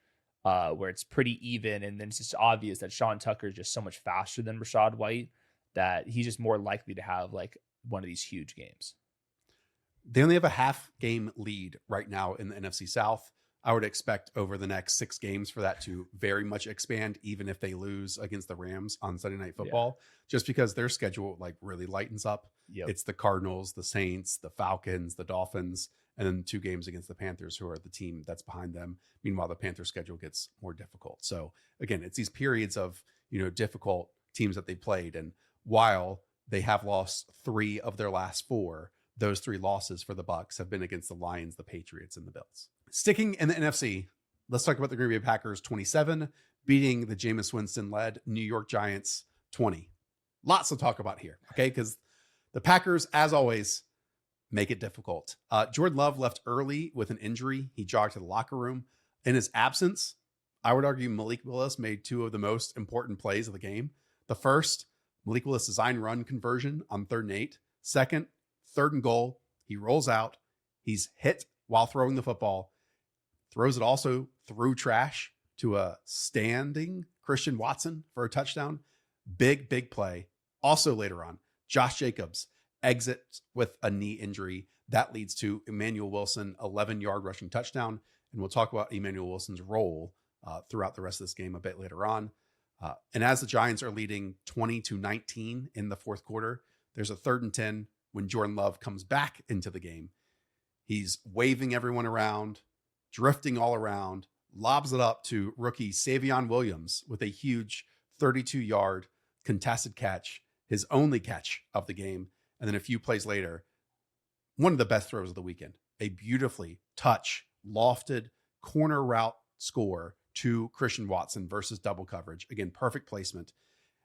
where it's pretty even. And then it's just obvious that Sean Tucker is just so much faster than Rachaad White that he's just more likely to have like one of these huge games. They only have a half game lead right now in the NFC South. I would expect over the next 6 games for that to very much expand, even if they lose against the Rams on Sunday Night Football, just because their schedule like really lightens up. Yep. It's the Cardinals, the Saints, the Falcons, the Dolphins, and then 2 games against the Panthers, who are the team that's behind them. Meanwhile, the Panthers schedule gets more difficult. So again, it's these periods of, difficult teams that they played. And while they have lost 3 of their last 4, those 3 losses for the Bucs have been against the Lions, the Patriots, and the Bills. Sticking in the NFC, let's talk about the Green Bay Packers 27, beating the Jameis Winston-led New York Giants 20. Lots to talk about here, okay? Because the Packers, as always, make it difficult. Jordan Love left early with an injury. He jogged to the locker room. In his absence, I would argue Malik Willis made 2 of the most important plays of the game. The first, Malik Willis design run conversion on 3rd and 8. Second, 3rd and goal. He rolls out. He's hit while throwing the football. Throws it also through trash to a standing Christian Watson for a touchdown. Big play. Also later on, Josh Jacobs exits with a knee injury. That leads to Emmanuel Wilson, 11-yard rushing touchdown. And we'll talk about Emmanuel Wilson's role throughout the rest of this game a bit later on. And as the Giants are leading 20-19 in the 4th quarter, there's a 3rd and 10 when Jordan Love comes back into the game. He's waving everyone around, drifting all around, lobs it up to rookie Savion Williams with a huge 32-yard contested catch, his only catch of the game. And then a few plays later, one of the best throws of the weekend, a beautifully lofted corner route score to Christian Watson versus double coverage. Again, perfect placement.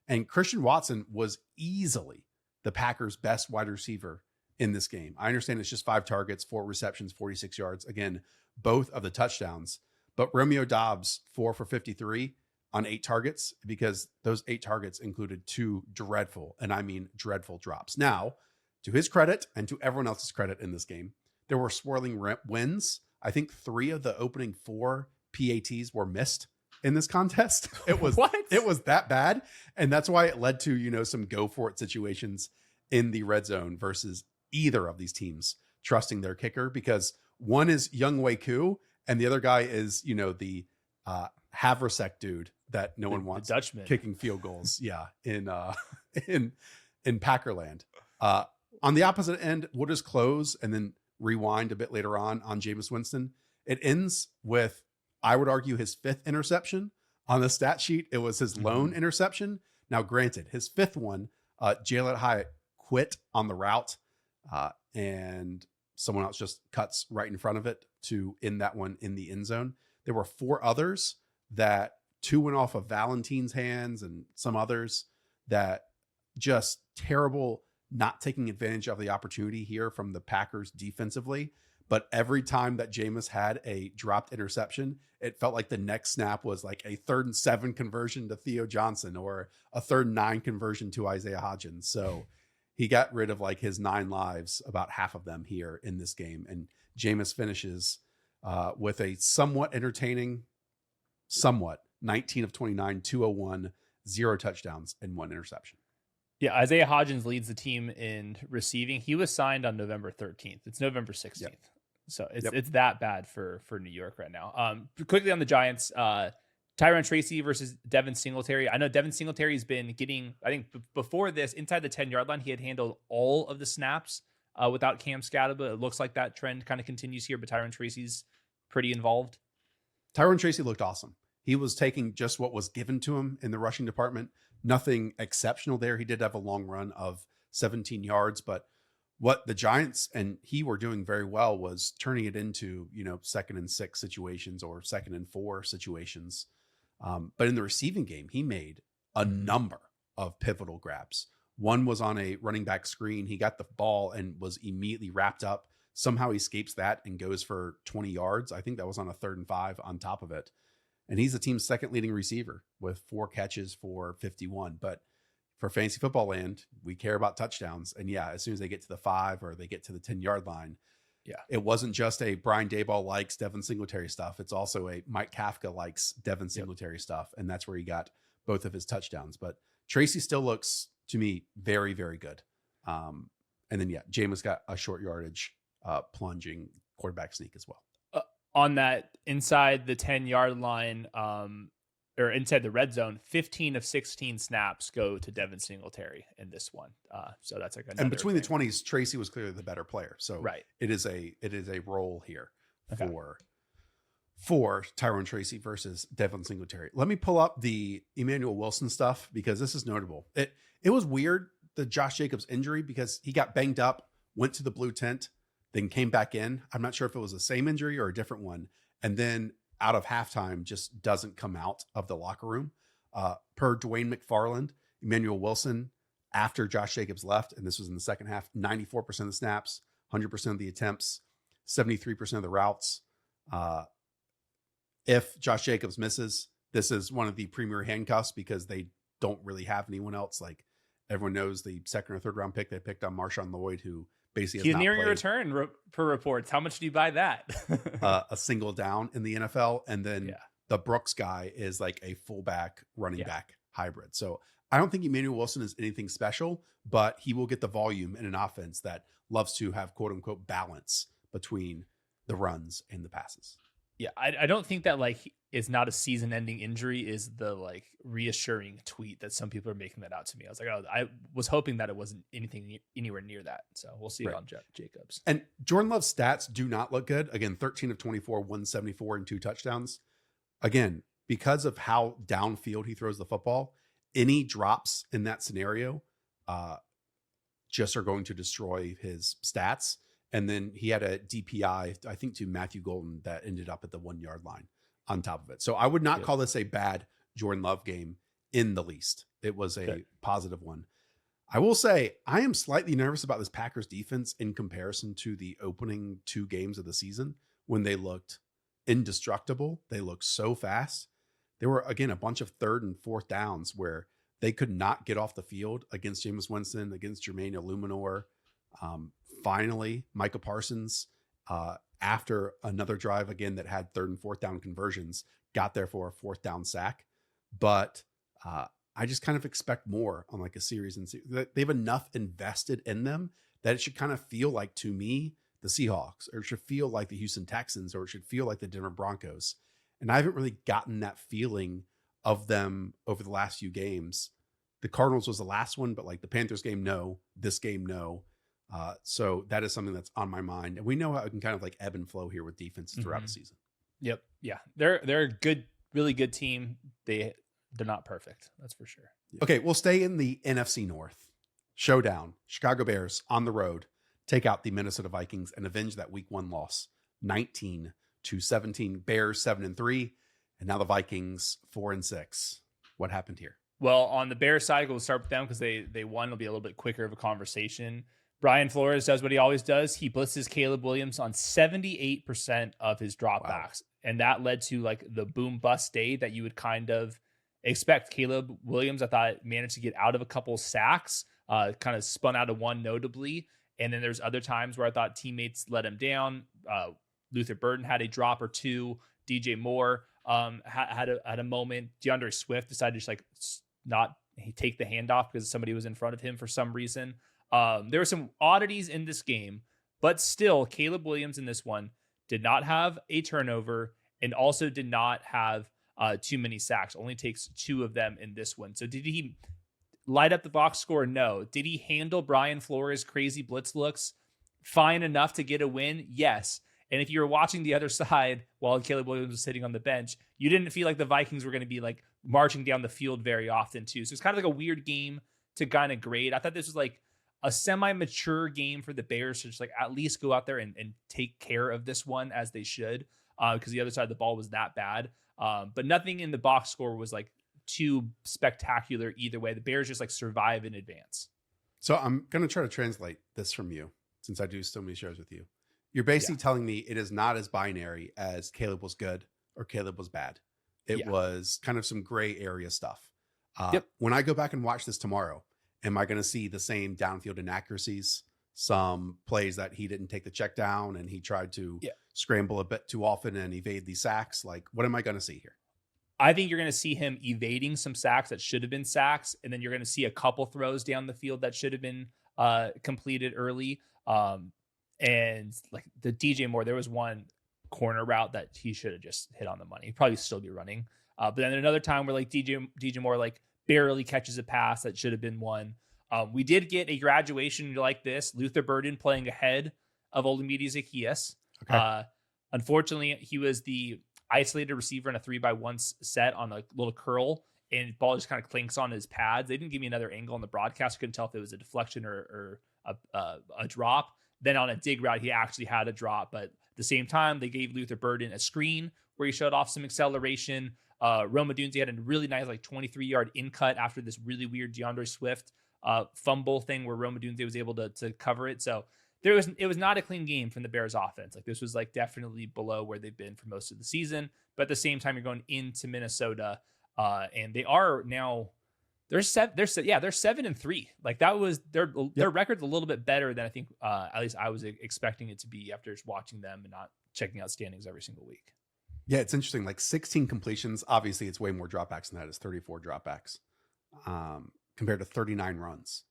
And Christian Watson was easily the Packers' best wide receiver in this game. I understand it's just 5 targets, 4 receptions, 46 yards. Again, both of the touchdowns. But Romeo Doubs, 4 for 53 on 8 targets, because those 8 targets included 2 dreadful, and I mean dreadful drops. Now, to his credit and to everyone else's credit in this game, there were swirling wins. I think 3 of the opening 4 PATs were missed in this contest. It was It was that bad, and that's why it led to some go for it situations in the red zone versus either of these teams trusting their kicker, because one is Younghoe Koo and the other guy is the Havrasek dude that no one wants Dutchman kicking field goals. Yeah, in Packerland. On the opposite end, we'll just close and then rewind a bit later on Jameis Winston. It ends with, I would argue, his 5th interception. On the stat sheet, it was his lone interception. Now, granted, his 5th one, Jalen Hyatt quit on the route, and someone else just cuts right in front of it to end that one in the end zone. There were 4 others that 2 went off of Valentine's hands and some others that just terrible, not taking advantage of the opportunity here from the Packers defensively. But every time that Jameis had a dropped interception, it felt like the next snap was like a 3rd and 7 conversion to Theo Johnson or a 3rd and 9 conversion to Isaiah Hodgins. So he got rid of like his 9 lives, about half of them here in this game. And Jameis finishes with a somewhat entertaining, 19 of 29, 201, 0 touchdowns and 1 interception. Yeah, Isaiah Hodgins leads the team in receiving. He was signed on November 13th. It's November 16th. Yep. So it's that bad for New York right now. Quickly on the Giants, Tyron Tracy versus Devin Singletary. I know Devin Singletary's been getting, I think before this, inside the 10-yard line, he had handled all of the snaps without Cam Scataba. It looks like that trend kind of continues here, but Tyrone Tracy's pretty involved. Tyrone Tracy looked awesome. He was taking just what was given to him in the rushing department. Nothing exceptional there. He did have a long run of 17 yards, but what the Giants and he were doing very well was turning it into, 2nd and 6 situations or 2nd and 4 situations. But in the receiving game, he made a number of pivotal grabs. One was on a running back screen. He got the ball and was immediately wrapped up. Somehow he escapes that and goes for 20 yards. I think that was on a 3rd and 5 on top of it. And he's the team's second leading receiver with 4 catches for 51. But for fantasy football land, we care about touchdowns. And yeah, as soon as they get to the 5 or they get to the 10-yard line, it wasn't just a Brian Daboll likes Devin Singletary stuff. It's also a Mike Kafka likes Devin Singletary stuff. And that's where he got both of his touchdowns. But Tracy still looks, to me, very, very good. And then, Jameis got a short yardage plunging quarterback sneak as well. On that inside the 10-yard line, or inside the red zone, 15 of 16 snaps go to Devin Singletary in this one. So that's like another and between thing. the 20s, Tracy was clearly the better player. So it is a role here for Tyrone Tracy versus Devin Singletary. Let me pull up the Emmanuel Wilson stuff because this is notable. It was weird, the Josh Jacobs injury, because he got banged up, went to the blue tent, then came back in. I'm not sure if it was the same injury or a different one. And then out of halftime just doesn't come out of the locker room. Per Dwayne McFarland, Emmanuel Wilson, after Josh Jacobs left, and this was in the second half, 94% of the snaps, 100% of the attempts, 73% of the routes. If Josh Jacobs misses, this is one of the premier handcuffs because they don't really have anyone else. Like everyone knows the 2nd or 3rd round pick they picked on Marshawn Lloyd, who basically he's nearing a return per reports. How much do you buy that? A single down in the NFL. And then the Brooks guy is like a fullback running back hybrid. So I don't think Emmanuel Wilson is anything special, but he will get the volume in an offense that loves to have quote unquote balance between the runs and the passes. Yeah, I don't think that is not a season-ending injury is the reassuring tweet that some people are making that out to me. I was like, I was hoping that it wasn't anything anywhere near that. So we'll see it on Jacobs. And Jordan Love's stats do not look good. Again, 13 of 24, 174 and 2 touchdowns. Again, because of how downfield he throws the football, any drops in that scenario just are going to destroy his stats. And then he had a DPI, I think, to Matthew Golden that ended up at the 1-yard line on top of it. So I would not call this a bad Jordan Love game in the least. It was a positive one. I will say I am slightly nervous about this Packers defense in comparison to the opening 2 games of the season when they looked indestructible. They looked so fast. There were, again, a bunch of 3rd and 4th downs where they could not get off the field against Jameis Winston, against Jermaine Illuminor. Finally, Micah Parsons, after another drive again that had 3rd and 4th down conversions, got there for a 4th down sack. But I just kind of expect more on a series. And they have enough invested in them that it should kind of feel like, to me, the Seahawks, or it should feel like the Houston Texans, or it should feel like the Denver Broncos. And I haven't really gotten that feeling of them over the last few games. The Cardinals was the last one, but the Panthers game, no. This game, no. So that is something that's on my mind. And we know how it can kind of ebb and flow here with defenses throughout the season. Yep. Yeah. They're a good, really good team. They're not perfect. That's for sure. Okay. We'll stay in the NFC North. Showdown. Chicago Bears on the road take out the Minnesota Vikings and avenge that week 1 loss. 19-17. Bears 7-3. And now the Vikings 4-6. What happened here? Well, on the Bears side, we'll start with them because they won. It'll be a little bit quicker of a conversation. Brian Flores does what he always does. He blitzes Caleb Williams on 78% of his dropbacks. Wow. And that led to the boom bust day that you would kind of expect. Caleb Williams, I thought, managed to get out of a couple sacks, kind of spun out of one notably. And then there's other times where I thought teammates let him down. Luther Burden had a drop or two. DJ Moore had a moment. DeAndre Swift decided to just not take the handoff because somebody was in front of him for some reason. There were some oddities in this game, but still, Caleb Williams in this one did not have a turnover and also did not have too many sacks. Only takes 2 of them in this one. So did he light up the box score? No. Did he handle Brian Flores' crazy blitz looks? fine enough to get a win? Yes. And if you were watching the other side while Caleb Williams was sitting on the bench, you didn't feel like the Vikings were going to be like marching down the field very often too. So it's kind of like a weird game to kind of grade. I thought this was like a semi-mature game for the Bears to just like at least go out there and take care of this one as they should, because the other side of the ball was that bad. But nothing in the box score was like too spectacular either way. The Bears just like survive in advance. So I'm going to try to translate this from you, since I do so many shows with you. You're basically telling me it is not as binary as Caleb was good or Caleb was bad. It was kind of some gray area stuff. When I go back and watch this tomorrow, am I going to see the same downfield inaccuracies, some plays that he didn't take the check down and he tried to scramble a bit too often and evade the sacks? Like, what am I going to see here? I think you're going to see him evading some sacks that should have been sacks. And then you're going to see a couple throws down the field that should have been completed early. And like the DJ Moore, there was one corner route that he should have just hit on the money. He'd probably still be running. But then another time where like DJ Moore like barely catches a pass that should have been one. We did get a graduation like this. Luther Burden playing ahead of Olamide Zaccheaus. Okay. Unfortunately, he was the isolated receiver in a 3x1 set on a little curl, and the ball just kind of clinks on his pads. They didn't give me another angle on the broadcast. I couldn't tell if it was a deflection or a drop. Then on a dig route, he actually had a drop. But at the same time, they gave Luther Burden a screen where he showed off some acceleration. Rome Odunze had a really nice, like 23-yard in cut after this really weird DeAndre Swift fumble thing where Rome Odunze was able to cover it. So it was not a clean game from the Bears offense. Like this was like definitely below where they've been for most of the season. But at the same time, you're going into Minnesota, and they are now they're 7-3. Like that was their record's a little bit better than I think at least I was expecting it to be after just watching them and not checking out standings every single week. Yeah, it's interesting. Like 16 completions. Obviously, it's way more dropbacks than that. It's 34 dropbacks compared to 39 runs.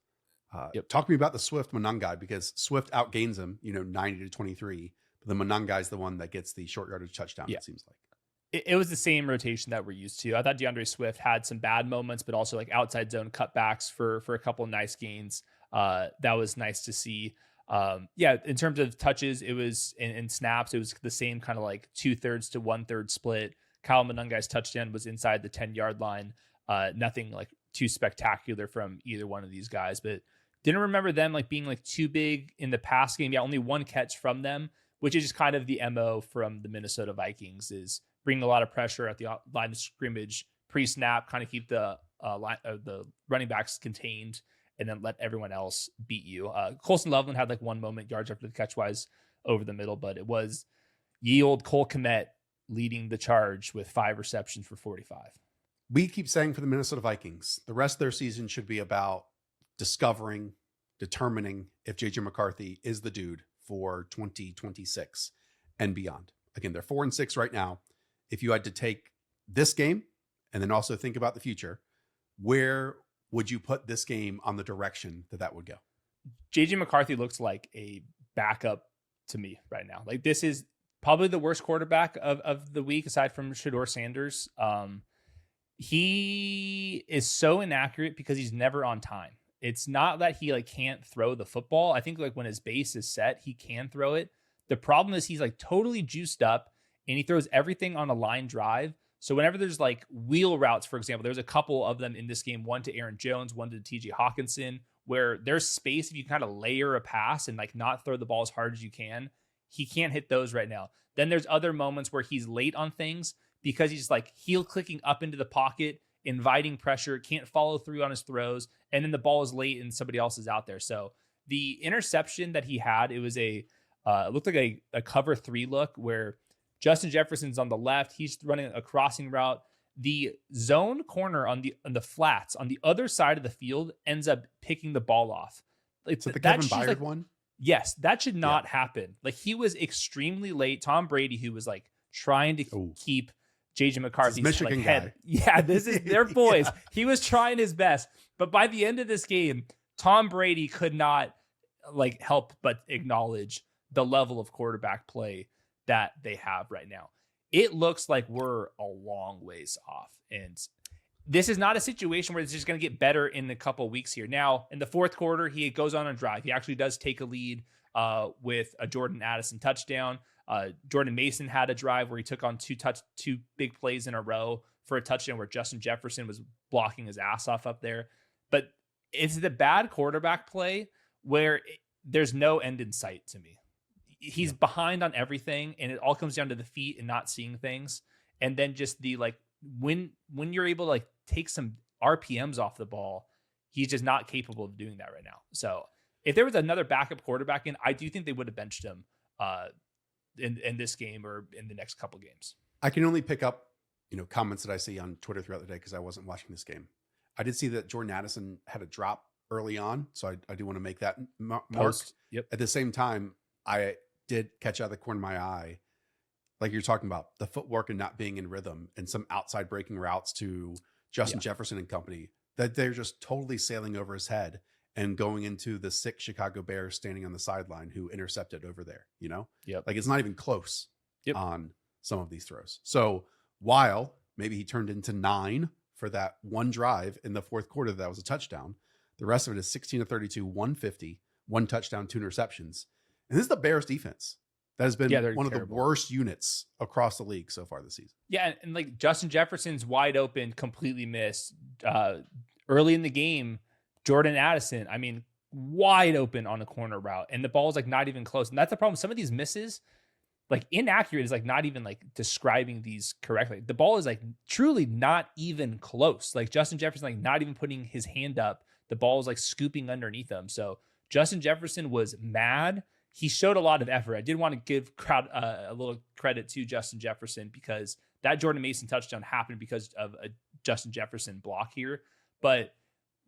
Talk to me about the Swift Monangai, because Swift outgains him, 90-23. But the Monangai is the one that gets the short yardage touchdown. It seems like. It was the same rotation that we're used to. I thought DeAndre Swift had some bad moments, but also like outside zone cutbacks for a couple of nice gains. That was nice to see. In terms of touches, it was in snaps, it was the same kind of like 2/3 to 1/3 split. Kyle Monangai's touchdown was inside the 10-yard line. Nothing like too spectacular from either one of these guys, but didn't remember them like being like too big in the pass game. Yeah, only one catch from them, which is just kind of the MO from the Minnesota Vikings, is bring a lot of pressure at the line of scrimmage pre-snap, kind of keep the running backs contained, and then let everyone else beat you. Colson Loveland had like one moment yards after the catch wise over the middle, but it was ye old Cole Kmet leading the charge with 5 receptions for 45. We keep saying for the Minnesota Vikings, the rest of their season should be about determining if JJ McCarthy is the dude for 2026 and beyond. Again, they're 4-6 right now. If you had to take this game and then also think about the future, where would you put this game on the direction that would go? JJ McCarthy looks like a backup to me right now. Like this is probably the worst quarterback of the week aside from Shedeur Sanders. He is so inaccurate because he's never on time. It's not that he like can't throw the football. I think like when his base is set, he can throw it. The problem is he's like totally juiced up and he throws everything on a line drive. So whenever there's like wheel routes, for example, there's a couple of them in this game, one to Aaron Jones, one to TJ Hawkinson, where there's space if you kind of layer a pass and like not throw the ball as hard as you can. He can't hit those right now. Then there's other moments where he's late on things because he's like heel clicking up into the pocket, inviting pressure, can't follow through on his throws, and then the ball is late and somebody else is out there. So the interception that he had, it was it looked like a cover 3 look where Justin Jefferson's on the left. He's running a crossing route. The zone corner on the flats on the other side of the field ends up picking the ball off. It's the Kevin Byard one? Yes, that should not happen. Like he was extremely late. Tom Brady, who was like trying to keep JJ McCarthy's Michigan like, head. Yeah, this is their boys. He was trying his best. But by the end of this game, Tom Brady could not like help but acknowledge the level of quarterback play that they have right now. It looks like we're a long ways off. And this is not a situation where it's just going to get better in a couple of weeks here. Now, in the fourth quarter, he goes on a drive. He actually does take a lead with a Jordan Addison touchdown. Jordan Mason had a drive where he took on two big plays in a row for a touchdown where Justin Jefferson was blocking his ass off up there. But it's the bad quarterback play where there's no end in sight to me. He's behind on everything, and it all comes down to the feet and not seeing things. And then just the like when you're able to like take some RPMs off the ball, he's just not capable of doing that right now. So if there was another backup quarterback in, I do think they would have benched him in this game or in the next couple games. I can only pick up, comments that I see on Twitter throughout the day because I wasn't watching this game. I did see that Jordan Addison had a drop early on, so I do want to make that mark. Yep. At the same time, I did catch out of the corner of my eye, like you're talking about, the footwork and not being in rhythm and some outside breaking routes to Justin Jefferson and company, that they're just totally sailing over his head and going into the sick Chicago Bears standing on the sideline who intercepted over there, Like it's not even close on some of these throws. So while maybe he turned into 9 for that one drive in the fourth quarter, that was a touchdown, the rest of it is 16 of 32, 150, 1 touchdown, 2 interceptions. And this is the Bears defense that has been one of the worst units across the league so far this season. Yeah. And like Justin Jefferson's wide open, completely missed early in the game. Jordan Addison, wide open on a corner route, and the ball is like not even close. And that's the problem. Some of these misses, like inaccurate, is like not even like describing these correctly. The ball is like truly not even close. Like Justin Jefferson, like not even putting his hand up. The ball is like scooping underneath him. So Justin Jefferson was mad. He showed a lot of effort. I did want to give crowd a little credit to Justin Jefferson because that Jordan Mason touchdown happened because of a Justin Jefferson block here. But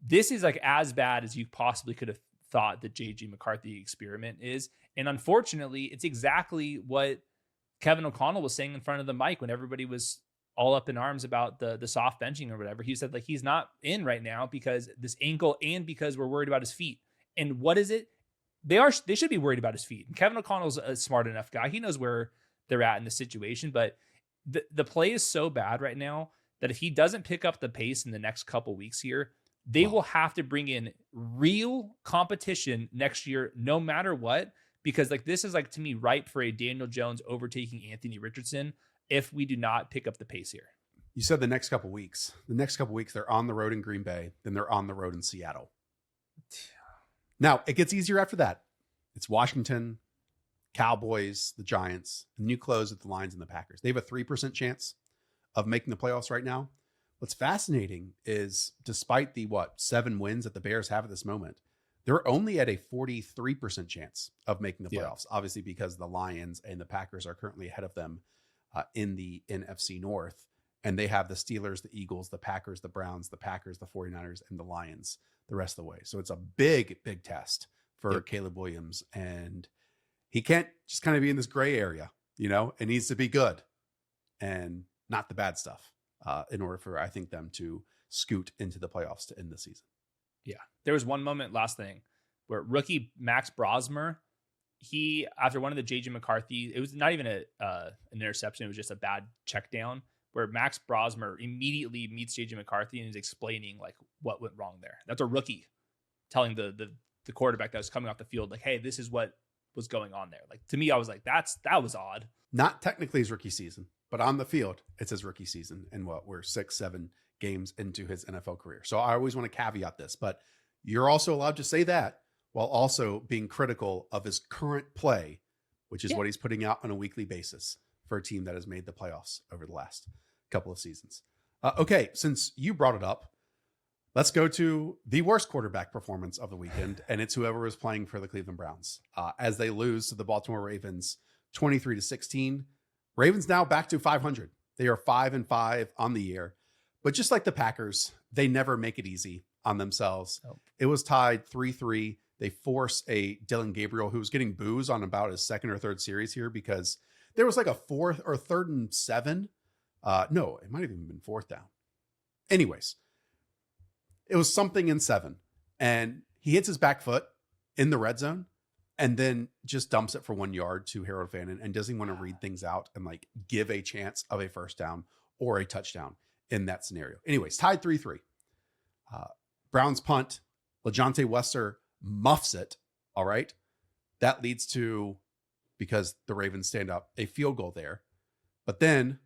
this is like as bad as you possibly could have thought the JG McCarthy experiment is. And unfortunately, it's exactly what Kevin O'Connell was saying in front of the mic when everybody was all up in arms about the soft benching or whatever. He said like he's not in right now because this ankle and because we're worried about his feet. And what is it? They should be worried about his feet. And Kevin O'Connell's a smart enough guy. He knows where they're at in the situation, but the play is so bad right now that if he doesn't pick up the pace in the next couple weeks here, they will have to bring in real competition next year, no matter what, because like this is like to me ripe for a Daniel Jones overtaking Anthony Richardson if we do not pick up the pace here. You said the next couple weeks. The next couple weeks, they're on the road in Green Bay, then they're on the road in Seattle. Now, it gets easier after that. It's Washington, Cowboys, the Giants, and you close with the Lions and the Packers. They have a 3% chance of making the playoffs right now. What's fascinating is despite the 7 wins that the Bears have at this moment, they're only at a 43% chance of making the playoffs. Obviously, because the Lions and the Packers are currently ahead of them in the NFC North. And they have the Steelers, the Eagles, the Packers, the Browns, the Packers, the 49ers, and the Lions the rest of the way. So it's a big, big test for Caleb Williams. And he can't just kind of be in this gray area, it needs to be good and not the bad stuff in order for, I think, them to scoot into the playoffs to end the season. Yeah. There was one moment, last thing, where rookie Max Brosmer, he, after one of the JJ McCarthy, it was not even an interception. It was just a bad check down where Max Brosmer immediately meets JJ McCarthy and is explaining like what went wrong there. That's a rookie telling the quarterback that was coming off the field, like, hey, this is what was going on there. Like, to me, I was like, that was odd. Not technically his rookie season, but on the field, it's his rookie season. And we're 6-7 games into his NFL career. So I always want to caveat this, but you're also allowed to say that while also being critical of his current play, which is what he's putting out on a weekly basis for a team that has made the playoffs over the last couple of seasons. Okay, since you brought it up, let's go to the worst quarterback performance of the weekend, and it's whoever was playing for the Cleveland Browns as they lose to the Baltimore Ravens 23-16. Ravens now back to 500. They are 5-5 on the year, but just like the Packers, they never make it easy on themselves. Nope. It was tied 3-3. They force a Dylan Gabriel who was getting boos on about his second or third series here because there was like a 4th or 3rd and 7. No, it might have even been 4th down. Anyways, it was something in 7, and he hits his back foot in the red zone and then just dumps it for 1 yard to Harold Fannin and doesn't want to read things out and like give a chance of a first down or a touchdown in that scenario. Anyways, tied 3-3. Browns punt. LaJohntay Wester muffs it. All right. That leads to, because the Ravens stand up, a field goal there. But then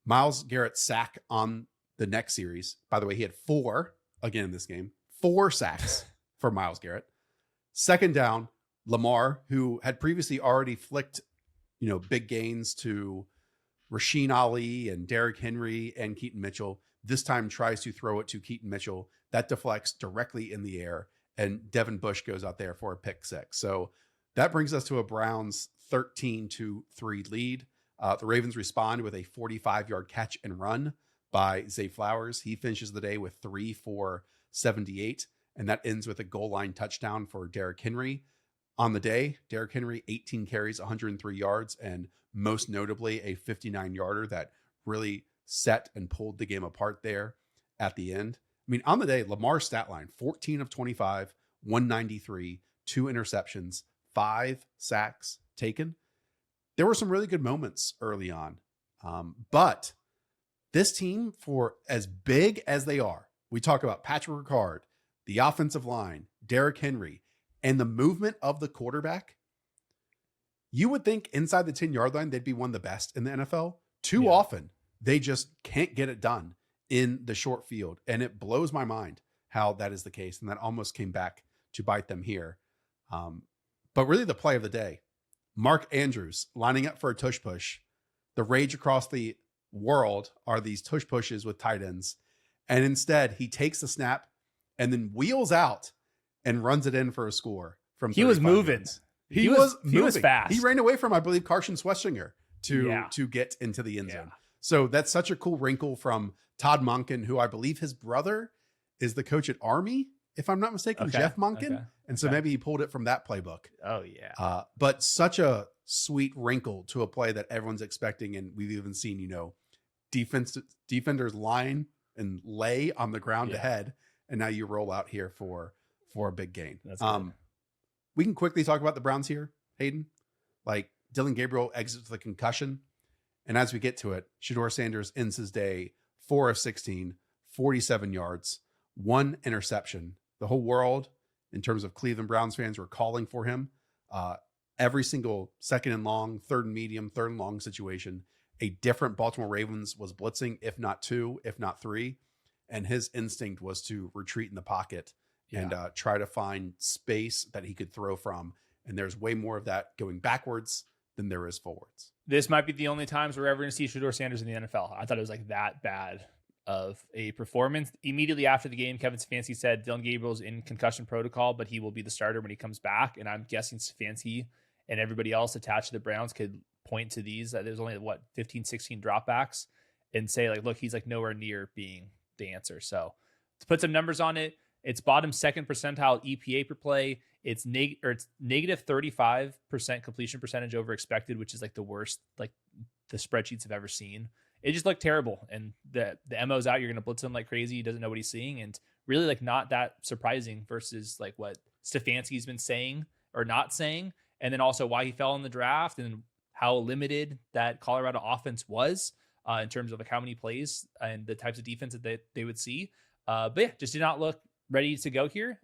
Myles Garrett's sack on the next series. By the way, he had 4 again in this game. 4 sacks for Myles Garrett. Second down, Lamar, who had previously already flicked, big gains to Rasheen Ali and Derrick Henry and Keaton Mitchell, this time tries to throw it to Keaton Mitchell. That deflects directly in the air, and Devin Bush goes out there for a pick 6. So that brings us to a Browns 13-3 lead. The Ravens respond with a 45-yard catch and run by Zay Flowers. He finishes the day with 3 for 78, and that ends with a goal line touchdown for Derrick Henry. On the day, Derrick Henry, 18 carries, 103 yards, and most notably a 59-yarder that really set and pulled the game apart there at the end. I mean, on the day, Lamar's stat line, 14 of 25, 193, 2 interceptions, 5 sacks taken. There were some really good moments early on. But this team, for as big as they are, we talk about Patrick Ricard, the offensive line, Derrick Henry, and the movement of the quarterback. You would think inside the 10-yard line, they'd be one of the best in the NFL. Too often, they just can't get it done in the short field. And it blows my mind how that is the case. And that almost came back to bite them here. But really the play of the day, Mark Andrews lining up for a tush push. The rage across the world are these tush pushes with tight ends. And instead he takes the snap and then wheels out and runs it in for a score from 35 He was moving. yards. He was fast. He ran away from, I believe, Carson Schwestinger to get into the end zone. So that's such a cool wrinkle from Todd Monken, who I believe his brother is the coach at Army, if I'm not mistaken, Jeff Monken. And so maybe he pulled it from that playbook. Oh, yeah. But such a sweet wrinkle to a play that everyone's expecting. And we've even seen, defenders line and lay on the ground ahead. And now you roll out here for a big gain. That's good. We can quickly talk about the Browns here, Hayden. Like Dylan Gabriel exits with a concussion. And as we get to it, Shedeur Sanders ends his day 4 of 16, 47 yards, 1 interception. The whole world, in terms of Cleveland Browns fans, were calling for him. Every single second and long, third and medium, third and long situation, a different Baltimore Ravens was blitzing, if not 2, if not 3. And his instinct was to retreat in the pocket and try to find space that he could throw from. And there's way more of that going backwards than there is forwards. This might be the only times we're ever going to see Shedeur Sanders in the NFL. I thought it was like that bad of a performance. Immediately after the game, Kevin Stefanski said Dylan Gabriel's in concussion protocol, but he will be the starter when he comes back. And I'm guessing Stefanski and everybody else attached to the Browns could point to these. There's only 15, 16 dropbacks and say look, he's nowhere near being the answer. So to put some numbers on it, it's bottom 2nd percentile EPA per play. It's negative 35% completion percentage over expected, which is the worst the spreadsheets have ever seen. It just looked terrible. And the MO's out. You're going to blitz him like crazy. He doesn't know what he's seeing. And really not that surprising versus what Stefanski's been saying or not saying. And then also why he fell in the draft and how limited that Colorado offense was in terms of how many plays and the types of defense that they would see. But yeah, just did not look ready to go here.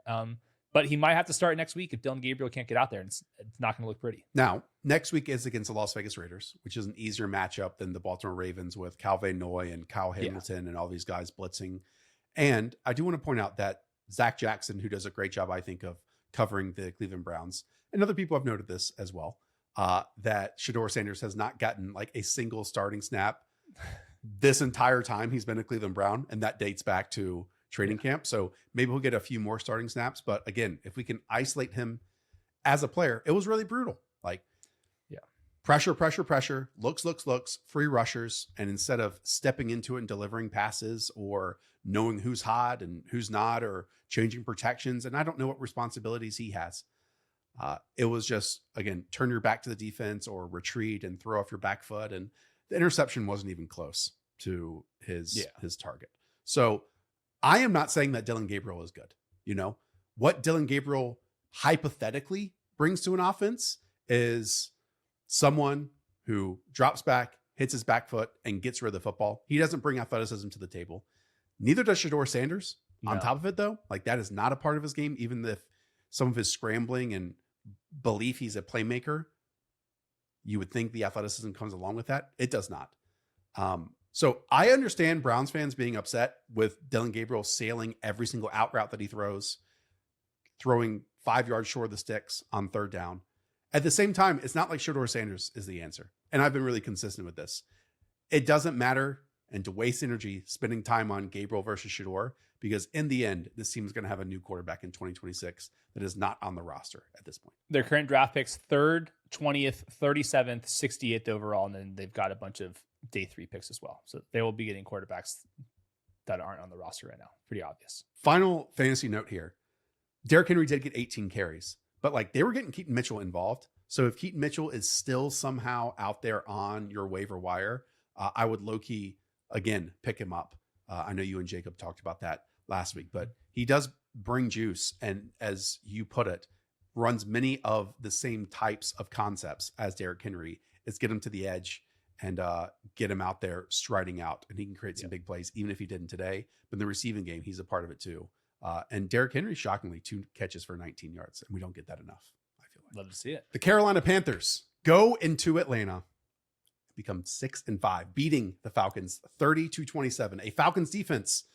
But he might have to start next week if Dylan Gabriel can't get out there, and it's not going to look pretty. Now, next week is against the Las Vegas Raiders, which is an easier matchup than the Baltimore Ravens with Calvin Noy and Kyle Hamilton and all these guys blitzing. And I do want to point out that Zach Jackson, who does a great job, I think, of covering the Cleveland Browns, and other people have noted this as well, that Shedeur Sanders has not gotten a single starting snap this entire time he's been a Cleveland Brown, and that dates back to training camp. So maybe we'll get a few more starting snaps. But again, if we can isolate him as a player, it was really brutal. Pressure, looks, free rushers. And instead of stepping into it and delivering passes or knowing who's hot and who's not, or changing protections, and I don't know what responsibilities he has. It was just, again, turn your back to the defense or retreat and throw off your back foot. And the interception wasn't even close to his target. So I am not saying that Dylan Gabriel is good. What Dylan Gabriel hypothetically brings to an offense is someone who drops back, hits his back foot, and gets rid of the football. He doesn't bring athleticism to the table. Neither does Shedeur Sanders. No. On top of it, though, that is not a part of his game, even if some of his scrambling and belief he's a playmaker, you would think the athleticism comes along with that. It does not. So I understand Browns fans being upset with Dylan Gabriel sailing every single out route that he throws, throwing 5 yards short of the sticks on third down. At the same time, it's not like Shedeur Sanders is the answer. And I've been really consistent with this. It doesn't matter, and to waste energy spending time on Gabriel versus Shedeur, because in the end, this team is going to have a new quarterback in 2026 that is not on the roster at this point. Their current draft picks, 3rd, 20th, 37th, 68th overall, and then they've got a bunch of day 3 picks as well. So they will be getting quarterbacks that aren't on the roster right now. Pretty obvious. Final fantasy note here. Derrick Henry did get 18 carries, but like they were getting Keaton Mitchell involved. So if Keaton Mitchell is still somehow out there on your waiver wire, I would low-key, again, pick him up. I know you and Jacob talked about that last week, but he does bring juice. And as you put it, runs many of the same types of concepts as Derrick Henry. It's get him to the edge and get him out there striding out. And he can create some big plays, even if he didn't today. But in the receiving game, he's a part of it too. And Derrick Henry, shockingly, 2 catches for 19 yards. And we don't get that enough, I feel like. Love to see it. The Carolina Panthers go into Atlanta, become 6-5, beating the Falcons 30-27. A Falcons defense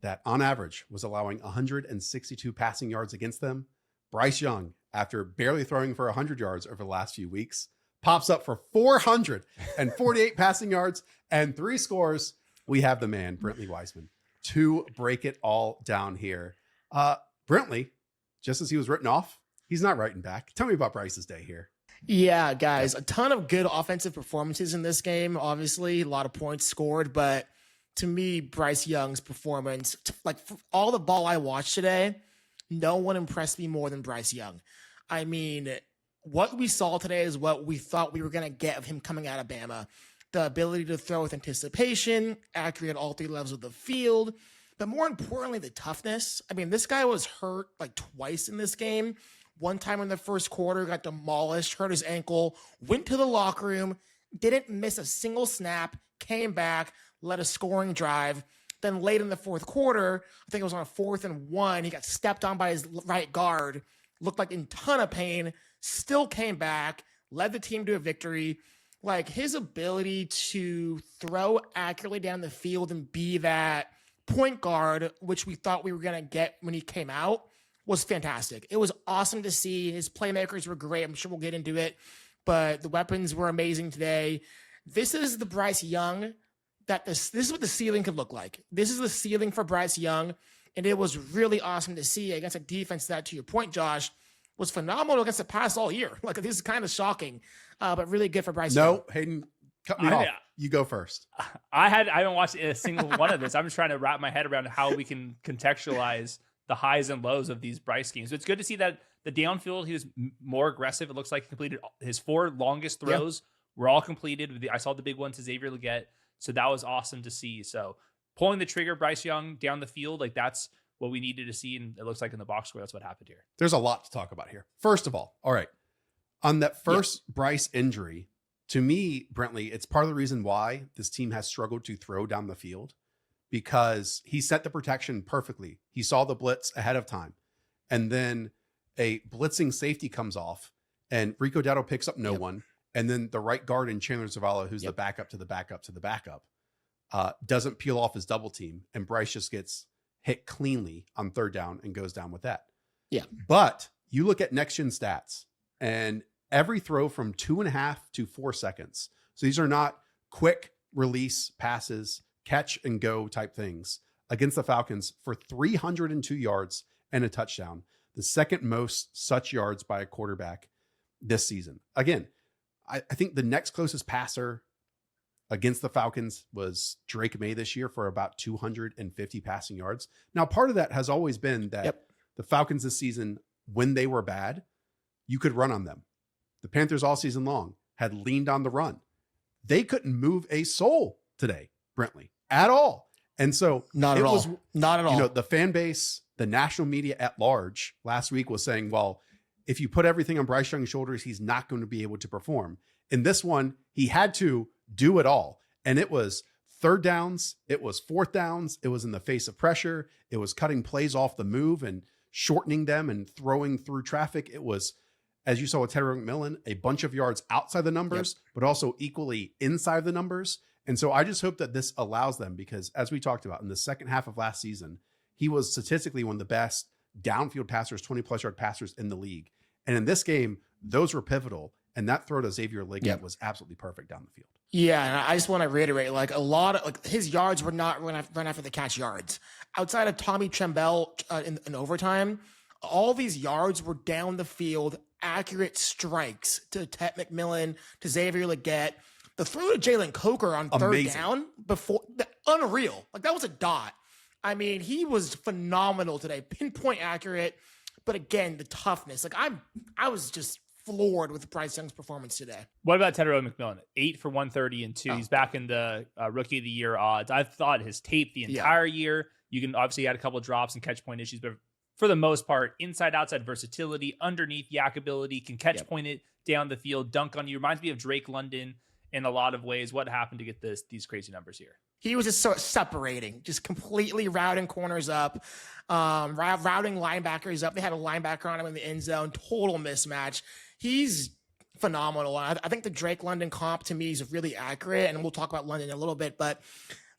that on average was allowing 162 passing yards against them. Bryce Young, after barely throwing for 100 yards over the last few weeks, pops up for 448 passing yards and 3 scores. We have the man, Brentley Wiseman, to break it all down here. Brentley, just as he was written off, he's not writing back. Tell me about Bryce's day here. Yeah, guys, a ton of good offensive performances in this game. Obviously, a lot of points scored, but to me, Bryce Young's performance, like all the ball I watched today, no one impressed me more than Bryce Young. I mean, what we saw today is what we thought we were going to get of him coming out of Bama. The ability to throw with anticipation, accurate at all 3 levels of the field, but more importantly, the toughness. I mean, this guy was hurt like twice in this game. One time in the first quarter, got demolished, hurt his ankle, went to the locker room, didn't miss a single snap, came back, led a scoring drive. Then late in the fourth quarter, I think it was on a 4th and 1, he got stepped on by his right guard, looked like in ton of pain, still came back, led the team to a victory. Like his ability to throw accurately down the field and be that point guard, which we thought we were going to get when he came out, was fantastic. It was awesome to see. His playmakers were great. I'm sure we'll get into it, but the weapons were amazing today. This is the Bryce Young that this is what the ceiling could look like. This is the ceiling for Bryce Young, and it was really awesome to see against a defense that, to your point, Josh, was phenomenal against the pass all year. Like, this is kind of shocking, but really good for Bryce Young. No, Hayden, cut me off. You go first. I haven't watched a single one of this. I'm just trying to wrap my head around how we can contextualize the highs and lows of these Bryce games. So it's good to see that the downfield, he was more aggressive. It looks like he completed his 4 longest throws were all completed. I saw the big one to Xavier Legette. So that was awesome to see. So pulling the trigger, Bryce Young down the field, like that's what we needed to see. And it looks like in the box score, that's what happened here. There's a lot to talk about here. First of all right. On that first Bryce injury, to me, Brentley, it's part of the reason why this team has struggled to throw down the field, because he set the protection perfectly. He saw the blitz ahead of time. And then a blitzing safety comes off and Rico Dowdle picks up no one. And then the right guard in Chandler Zavala, who's the backup to the backup to the backup, doesn't peel off his double team. And Bryce just gets hit cleanly on third down and goes down with that. Yeah. But you look at next gen stats and every throw from 2.5 to 4 seconds. So these are not quick release passes, catch and go type things against the Falcons for 302 yards and a touchdown, the second most such yards by a quarterback this season. Again, I think the next closest passer against the Falcons was Drake May this year for about 250 passing yards. Now, part of that has always been that the Falcons this season, when they were bad, you could run on them. The Panthers all season long had leaned on the run. They couldn't move a soul today, Brentley, at all. And so not at all. You know, the fan base, the national media at large last week was saying, well, if you put everything on Bryce Young's shoulders, he's not going to be able to perform. In this one, he had to do it all. And it was third downs. It was fourth downs. It was in the face of pressure. It was cutting plays off the move and shortening them and throwing through traffic. It was as you saw with Teddy McMillan, a bunch of yards outside the numbers, but also equally inside the numbers. And so I just hope that this allows them, because as we talked about in the second half of last season, he was statistically one of the best downfield passers, 20-plus yard passers in the league. And in this game, those were pivotal. And that throw to Xavier Legette was absolutely perfect down the field. Yeah, and I just want to reiterate, like, a lot of his yards were not run after the catch yards. Outside of Tommy Tremble in overtime, all these yards were down the field, accurate strikes to Ted McMillan, to Xavier Legette. The throw to Jalen Coker on third down unreal. Like, that was a dot. I mean, he was phenomenal today, pinpoint accurate. But again, the toughness. Like, I was just floored with Bryce Young's performance today. What about Teddy McMillan? 8 for 130 and 2. He's back in the rookie of the year odds. I've thought his tape the entire year. You can obviously add a couple of drops and catch point issues, but for the most part, inside outside versatility, underneath yak ability, can catch point it down the field, dunk on you. Reminds me of Drake London in a lot of ways. What happened to get these crazy numbers here? He was just sort of separating, just completely routing corners up, routing linebackers up. They had a linebacker on him in the end zone. Total mismatch. He's phenomenal. I think the Drake London comp to me is really accurate, and we'll talk about London in a little bit, but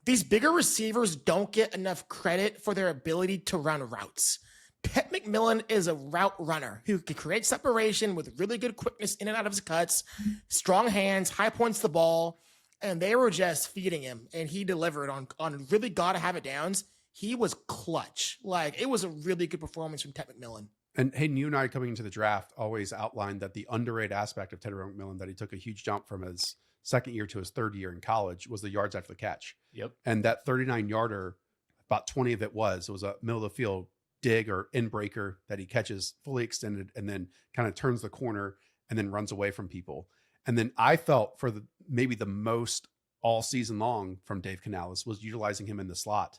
these bigger receivers don't get enough credit for their ability to run routes. Ted McMillan is a route runner who can create separation with really good quickness in and out of his cuts, strong hands, high points the ball, and they were just feeding him, and he delivered on really gotta have it downs. He was clutch. Like, it was a really good performance from Ted McMillan. And Hayden, you and I coming into the draft always outlined that the underrated aspect of Teddy McMillan, that he took a huge jump from his second year to his third year in college, was the yards after the catch. Yep. And that 39-yarder, about 20 of it was a middle of the field dig or in breaker that he catches fully extended and then kind of turns the corner and then runs away from people. And then I felt for maybe the most all season long from Dave Canales was utilizing him in the slot.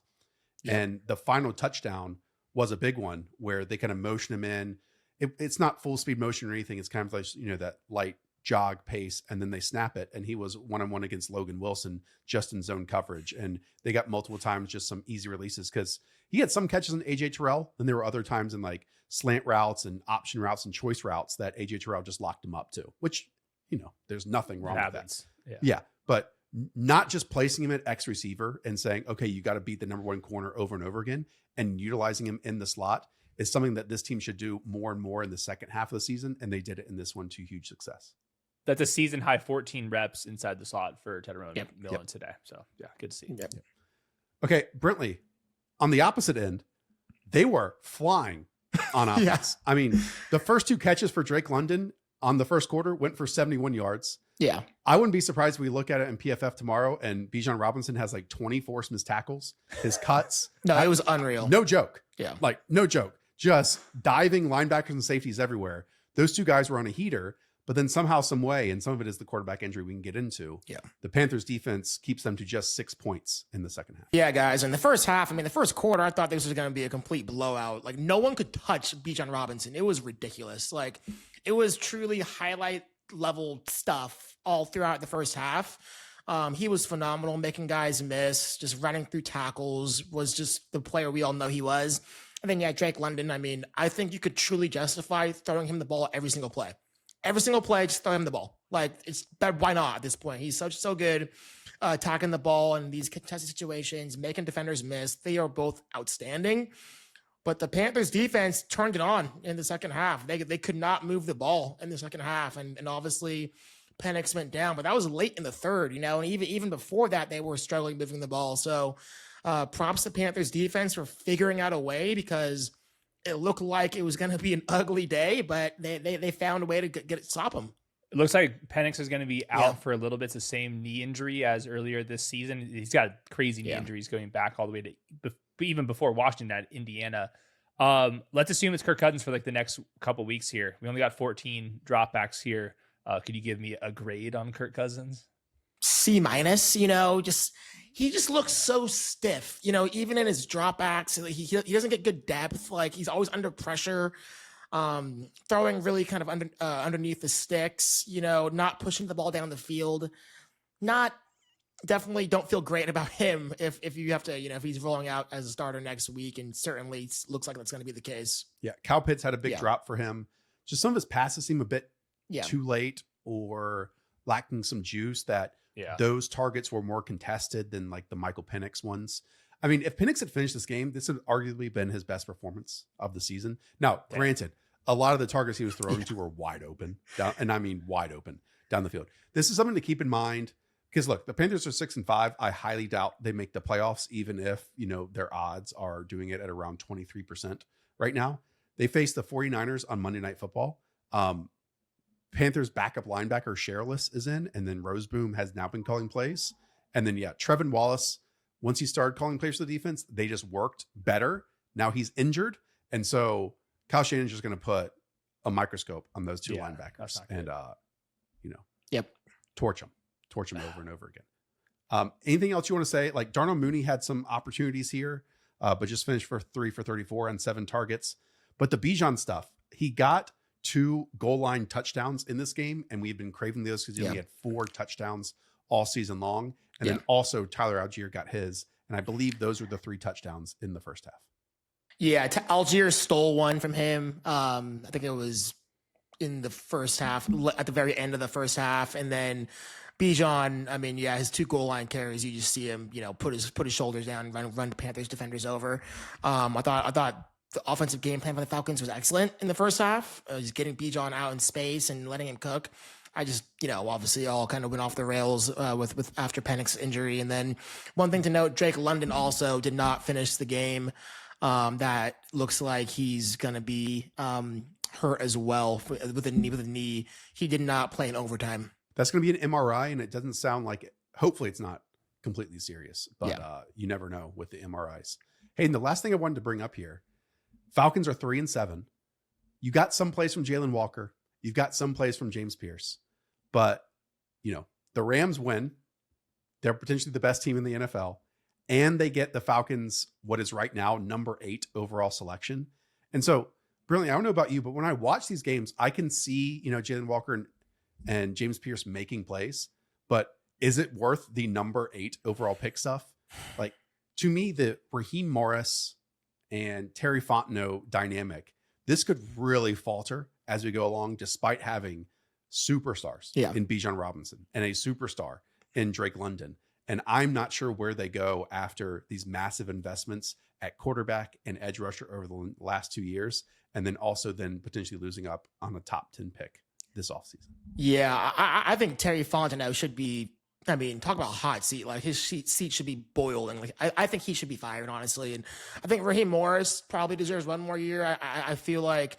Yep. And the final touchdown was a big one where they kind of motion him in. It's not full speed motion or anything. It's kind of like, that light jog pace, and then they snap it. And he was one-on-one against Logan Wilson, just in zone coverage. And they got multiple times just some easy releases, because he had some catches in AJ Terrell. Then there were other times in like slant routes and option routes and choice routes that AJ Terrell just locked him up to, which, there's nothing wrong with that. Yeah. But not just placing him at X receiver and saying, okay, you got to beat the number one corner over and over again, and utilizing him in the slot is something that this team should do more and more in the second half of the season. And they did it in this one to huge success. That's a season high 14 reps inside the slot for Teddy McMillan today. So yeah, good to see. Yep. Okay. Brentley, on the opposite end, they were flying on offense. Yes. I mean, the first two catches for Drake London on the first quarter went for 71 yards. Yeah. I wouldn't be surprised if we look at it in PFF tomorrow and Bijan Robinson has like 20 forced missed tackles, his cuts. No, it was unreal. No joke. Yeah. Like, no joke. Just diving linebackers and safeties everywhere. Those two guys were on a heater, but then somehow, some way, and some of it is the quarterback injury we can get into. Yeah. The Panthers defense keeps them to just 6 points in the second half. Yeah, guys. In the first half, the first quarter, I thought this was going to be a complete blowout. Like, no one could touch Bijan Robinson. It was ridiculous. Like, it was truly highlight level stuff all throughout the first half. He was phenomenal, making guys miss, just running through tackles, was just the player we all know he was. And then, Drake London, I think you could truly justify throwing him the ball every single play. Every single play, just throw him the ball. Like, it's why not at this point? He's so good attacking the ball in these contested situations, making defenders miss. They are both outstanding. But the Panthers defense turned it on in the second half. They could not move the ball in the second half. And obviously, Penix went down. But that was late in the third, and even before that, they were struggling moving the ball. So props to Panthers defense for figuring out a way, because it looked like it was going to be an ugly day, but they found a way to stop him. It looks like Penix is going to be out for a little bit. It's the same knee injury as earlier this season. He's got crazy knee injuries going back all the way to even before Washington at Indiana. Let's assume it's Kirk Cousins for like the next couple weeks here. We only got 14 dropbacks here. Could you give me a grade on Kirk Cousins? C-, he just looks so stiff, even in his dropbacks. He doesn't get good depth. Like, he's always under pressure, throwing really kind of underneath the sticks, not pushing the ball down the field. Definitely don't feel great about him if you have to, if he's rolling out as a starter next week, and certainly looks like that's going to be the case. Yeah. Kyle Pitts had a big drop for him. just some of his passes seem a bit Yeah. too late or lacking some juice, that Yeah. those targets were more contested than like the Michael Penix ones. I mean, if Penix had finished this game, this would arguably been his best performance of the season. Now, granted, a lot of the targets he was throwing to were wide open, and I mean wide open down the field. This is something to keep in mind because look, the Panthers are 6-5. I highly doubt they make the playoffs, even if, you know, their odds are doing it at around 23% right now. They face the 49ers on Monday Night Football. Panthers backup linebacker Shereless is in, and then Roseboom has now been calling plays. And then, Trevin Wallace, once he started calling plays for the defense, they just worked better. Now he's injured. And so Kyle Shanahan's just going to put a microscope on those two linebackers and, torch them over and over again. Anything else you want to say? Like Darnell Mooney had some opportunities here, but just finished for 3 for 34 on 7 targets. But the Bijan stuff, he got 2 goal line touchdowns in this game, and we've been craving those because he only had 4 touchdowns all season long. And then also Tyler Algier got his, and I believe those were the 3 touchdowns in the first half. Yeah, Algier stole one from him. I think it was in the first half, at the very end of the first half, and then Bijan, I mean, his 2 goal line carries, you just see him, put his shoulders down and run the Panthers defenders over. I thought the offensive game plan for the Falcons was excellent in the first half. Just getting Bijan out in space and letting him cook. I just, obviously all kind of went off the rails with after Penix's injury. And then one thing to note, Drake London also did not finish the game. That looks like he's going to be hurt as well with a knee. He did not play in overtime. That's going to be an MRI, and it doesn't sound like it. Hopefully it's not completely serious, but you never know with the MRIs. Hey, and the last thing I wanted to bring up here, Falcons are 3-7. You got some plays from Jalen Walker. You've got some plays from James Pierce, but the Rams win. They're potentially the best team in the NFL, and they get the Falcons, what is right now number 8 overall selection. And so, Brentley, I don't know about you, but when I watch these games, I can see, Jalen Walker and James Pierce making plays, but is it worth the number 8 overall pick stuff? Like, to me, the Raheem Morris and Terry Fontenot dynamic, this could really falter as we go along, despite having superstars in Bijan Robinson and a superstar in Drake London. And I'm not sure where they go after these massive investments at quarterback and edge rusher over the last 2 years, and then also potentially losing up on a top 10 pick this offseason. Yeah, I think Terry Fontenot should be, talk about a hot seat. Like his seat should be boiling. Like I think he should be fired, honestly. And I think Raheem Morris probably deserves one more year. I feel like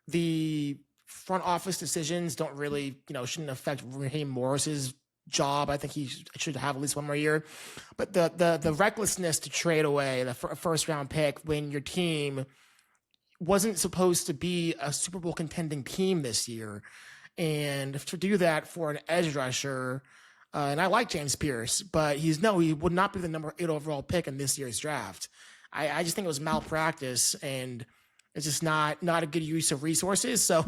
the front office decisions don't really, shouldn't affect Raheem Morris's job. I think he should have at least one more year. But the recklessness to trade away the first round pick when your team wasn't supposed to be a Super Bowl contending team this year, and to do that for an edge rusher, and I like James Pierce, but he would not be the number 8 overall pick in this year's draft. I just think it was malpractice, and it's just not a good use of resources. So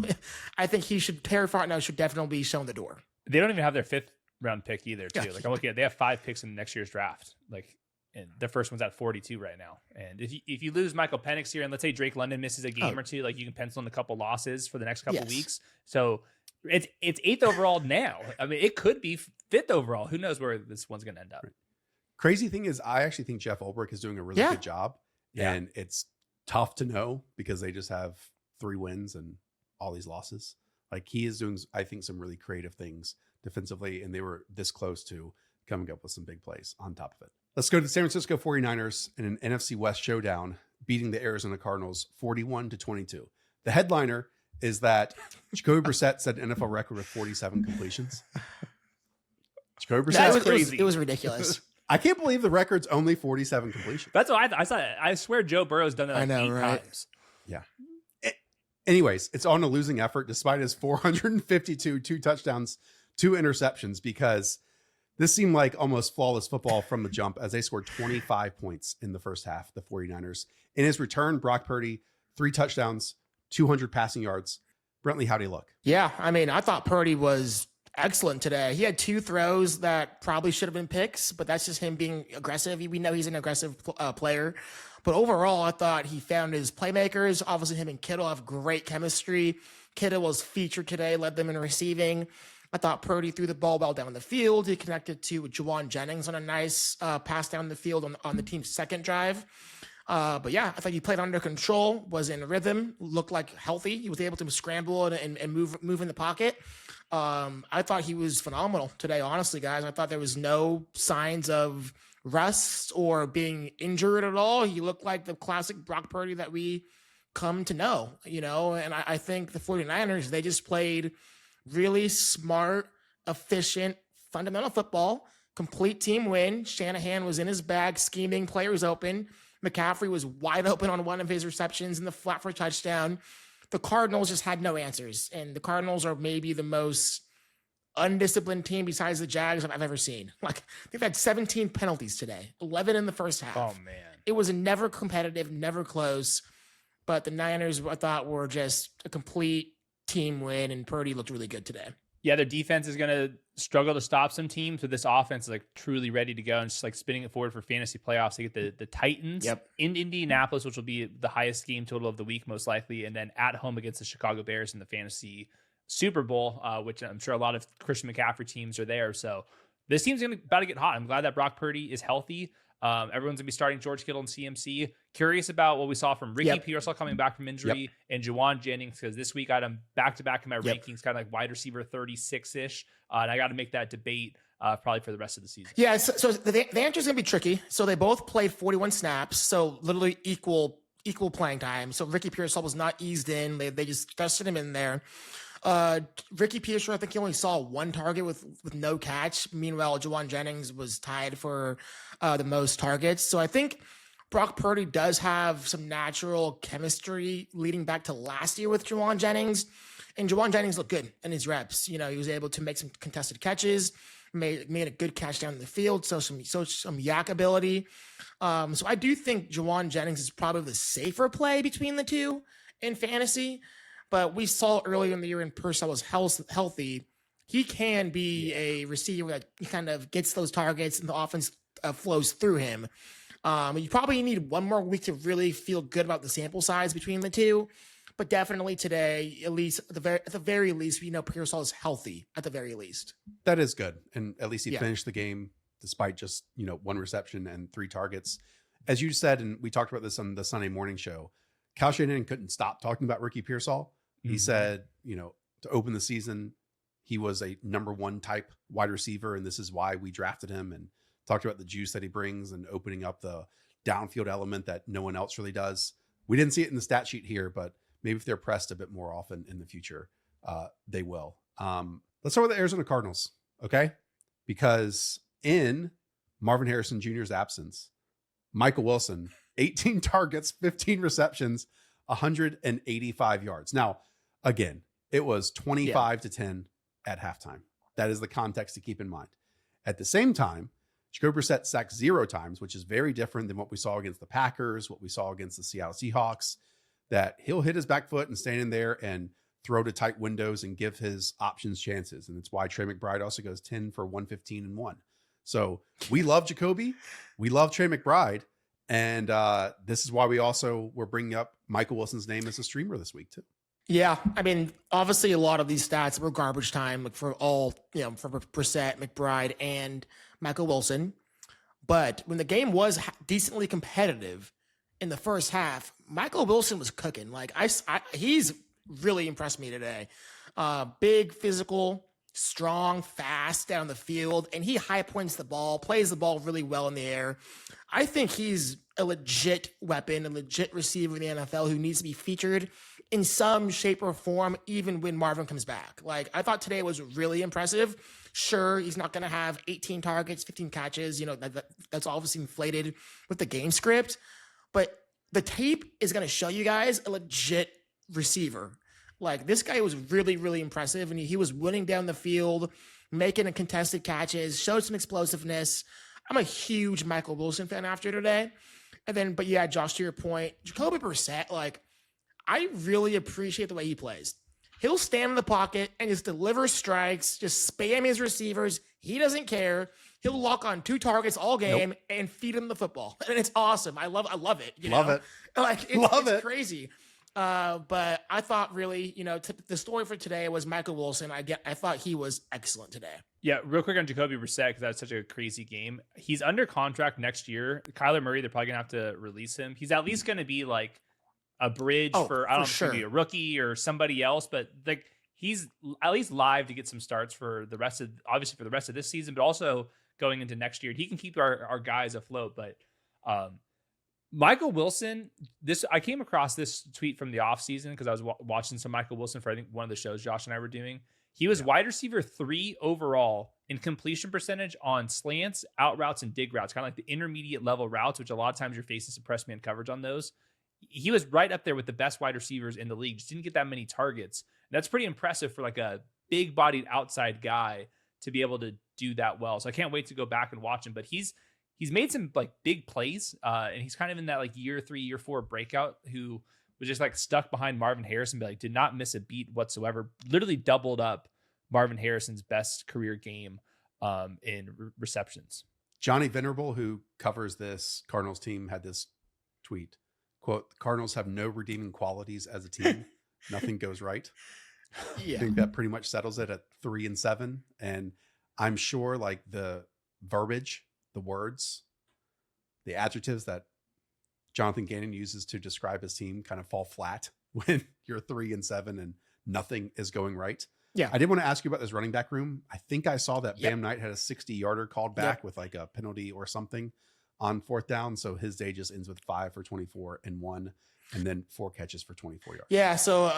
I think Terry Fontenot should definitely be shown the door. They don't even have their 5th round pick either, too. Like I'm looking at, they have 5 picks in next year's draft. Like, and the first one's at 42 right now. And if you lose Michael Penix here, and let's say Drake London misses a game or two, like you can pencil in a couple losses for the next couple weeks. So it's 8th overall now. I mean, it could be 5th overall. Who knows where this one's going to end up? Crazy thing is, I actually think Jeff Ulbrich is doing a really good job, and it's tough to know because they just have 3 wins and all these losses. Like he is doing, I think, some really creative things defensively, and they were this close to coming up with some big plays on top of it. Let's go to the San Francisco 49ers in an NFC West showdown, beating the Arizona Cardinals 41-22. The headliner is that Jacoby Brissett set an NFL record with 47 completions. Jacoby Brissett, crazy. It was ridiculous. I can't believe the record's only 47 completions. That's what I thought. I swear Joe Burrow's done that 8 times. Yeah. Anyways, it's on a losing effort despite his 452, 2 touchdowns, 2 interceptions, because this seemed like almost flawless football from the jump as they scored 25 points in the first half, the 49ers. In his return, Brock Purdy, 3 touchdowns, 200 passing yards. Brentley, how'd he look? Yeah, I thought Purdy was excellent today. He had 2 throws that probably should have been picks, but that's just him being aggressive. We know he's an aggressive player. But overall, I thought he found his playmakers. Obviously, him and Kittle have great chemistry. Kittle was featured today, led them in receiving. I thought Purdy threw the ball well down the field. He connected to Juwan Jennings on a nice pass down the field on the team's second drive. But yeah, I thought he played under control, was in rhythm, looked like healthy. He was able to scramble and move in the pocket. I thought he was phenomenal today, honestly, guys. I thought there was no signs of rust or being injured at all. He looked like the classic Brock Purdy that we come to know, and I think the 49ers, they just played really smart, efficient, fundamental football, complete team win. Shanahan was in his bag, scheming, players open. McCaffrey was wide open on one of his receptions in the flat for a touchdown. The Cardinals just had no answers, and the Cardinals are maybe the most undisciplined team besides the Jags I've ever seen. Like, they've had 17 penalties today, 11 in the first half. Oh, man. It was never competitive, never close, but the Niners, I thought, were just a complete team win, and Purdy looked really good today. Yeah, their defense is going to struggle to stop some teams, but this offense is like truly ready to go and just like spinning it forward for fantasy playoffs. They get the Titans in Indianapolis, which will be the highest game total of the week, most likely. And then at home against the Chicago Bears in the fantasy Super Bowl, which I'm sure a lot of Christian McCaffrey teams are there. So this team's about to get hot. I'm glad that Brock Purdy is healthy. Everyone's gonna be starting George Kittle and CMC. Curious about what we saw from Ricky Pearsall coming back from injury and Juwan Jennings, because this week I had him back-to-back in my rankings, kind of like wide receiver 36-ish. And I got to make that debate probably for the rest of the season. Yeah, so the answer is going to be tricky. So they both played 41 snaps, so literally equal playing time. So Ricky Pearsall was not eased in. They just dusted him in there. Ricky Pearsall, I think he only saw one target with no catch. Meanwhile, Juwan Jennings was tied for the most targets. So I think Brock Purdy does have some natural chemistry leading back to last year with Juwan Jennings. And Juwan Jennings looked good in his reps. He was able to make some contested catches, made a good catch down the field, so some yak ability. So I do think Juwan Jennings is probably the safer play between the two in fantasy. But we saw earlier in the year when Purcell was healthy, he can be a receiver that kind of gets those targets and the offense flows through him. You probably need one more week to really feel good about the sample size between the two. But definitely today, at least at the very least, we know Pearsall is healthy at the very least. That is good. And at least he finished the game despite just, one reception and 3 targets. As you said, and we talked about this on the Sunday morning show, Kyle Shanahan couldn't stop talking about Ricky Pearsall. He said, to open the season, he was a number 1 type wide receiver, and this is why we drafted him, and talked about the juice that he brings and opening up the downfield element that no one else really does. We didn't see it in the stat sheet here, but maybe if they're pressed a bit more often in the future, they will. Let's start with the Arizona Cardinals, okay? Because in Marvin Harrison Jr.'s absence, Michael Wilson, 18 targets, 15 receptions, 185 yards. Now, again, it was 25-10 at halftime. That is the context to keep in mind. At the same time, Jacoby Brissett sacked 0 times, which is very different than what we saw against the Packers, what we saw against the Seattle Seahawks, that he'll hit his back foot and stand in there and throw to tight windows and give his options chances. And it's why Trey McBride also goes 10 for 115 and 1. So we love Jacoby. We love Trey McBride. And this is why we also were bringing up Michael Wilson's name as a streamer this week too. Yeah, I mean, obviously a lot of these stats were garbage time for all, for Brissett, McBride, and Michael Wilson. But when the game was decently competitive in the first half, Michael Wilson was cooking. Like he's really impressed me today. Big, physical, strong, fast down the field, and he high points the ball, plays the ball really well in the air. I think he's a legit weapon, a legit receiver in the NFL who needs to be featured in some shape or form, even when Marvin comes back. Like, I thought today was really impressive. Sure, he's not going to have 18 targets, 15 catches. That's obviously inflated with the game script. But the tape is going to show you guys a legit receiver. Like, this guy was really, really impressive, and he was winning down the field, making contested catches, showed some explosiveness. I'm a huge Michael Wilson fan after today. But yeah, Josh, to your point, Jacoby Brissett, like, I really appreciate the way he plays. He'll stand in the pocket and just deliver strikes, just spam his receivers. He doesn't care. He'll lock on 2 targets all game and feed him the football. And it's awesome. I love it. Love it. Like, it's crazy. But I thought really, the story for today was Michael Wilson. I thought he was excellent today. Yeah, real quick on Jacoby Brissett, because that's such a crazy game. He's under contract next year. Kyler Murray, they're probably going to have to release him. He's at least going to be like a bridge for, I don't know, if maybe a rookie or somebody else, but like he's at least live to get some starts for the rest of this season, but also going into next year. He can keep our guys afloat. But Michael Wilson, I came across this tweet from the offseason because I was watching some Michael Wilson for, I think, one of the shows Josh and I were doing. He was wide receiver 3 overall in completion percentage on slants, out routes, and dig routes, kind of like the intermediate level routes, which a lot of times you're facing suppressed man coverage on those. He was right up there with the best wide receivers in the league. Just didn't get that many targets. And that's pretty impressive for like a big-bodied outside guy to be able to do that well. So I can't wait to go back and watch him. But he's made some like big plays, and he's kind of in that like year 3, year 4 breakout who was just like stuck behind Marvin Harrison, but like did not miss a beat whatsoever. Literally doubled up Marvin Harrison's best career game in receptions. Johnny Venerable, who covers this Cardinals team, had this tweet, quote, "The Cardinals have no redeeming qualities as a team. Nothing goes right." Yeah. I think that pretty much settles it at 3-7. And I'm sure like the verbiage, the words, the adjectives that Jonathan Gannon uses to describe his team kind of fall flat when you're 3-7 and nothing is going right. Yeah. I did want to ask you about this running back room. I think I saw that Bam Knight had a 60-yarder called back with like a penalty or something on 4th down. So his day just ends with 5 for 24 and 1, and then 4 catches for 24 yards. Yeah. So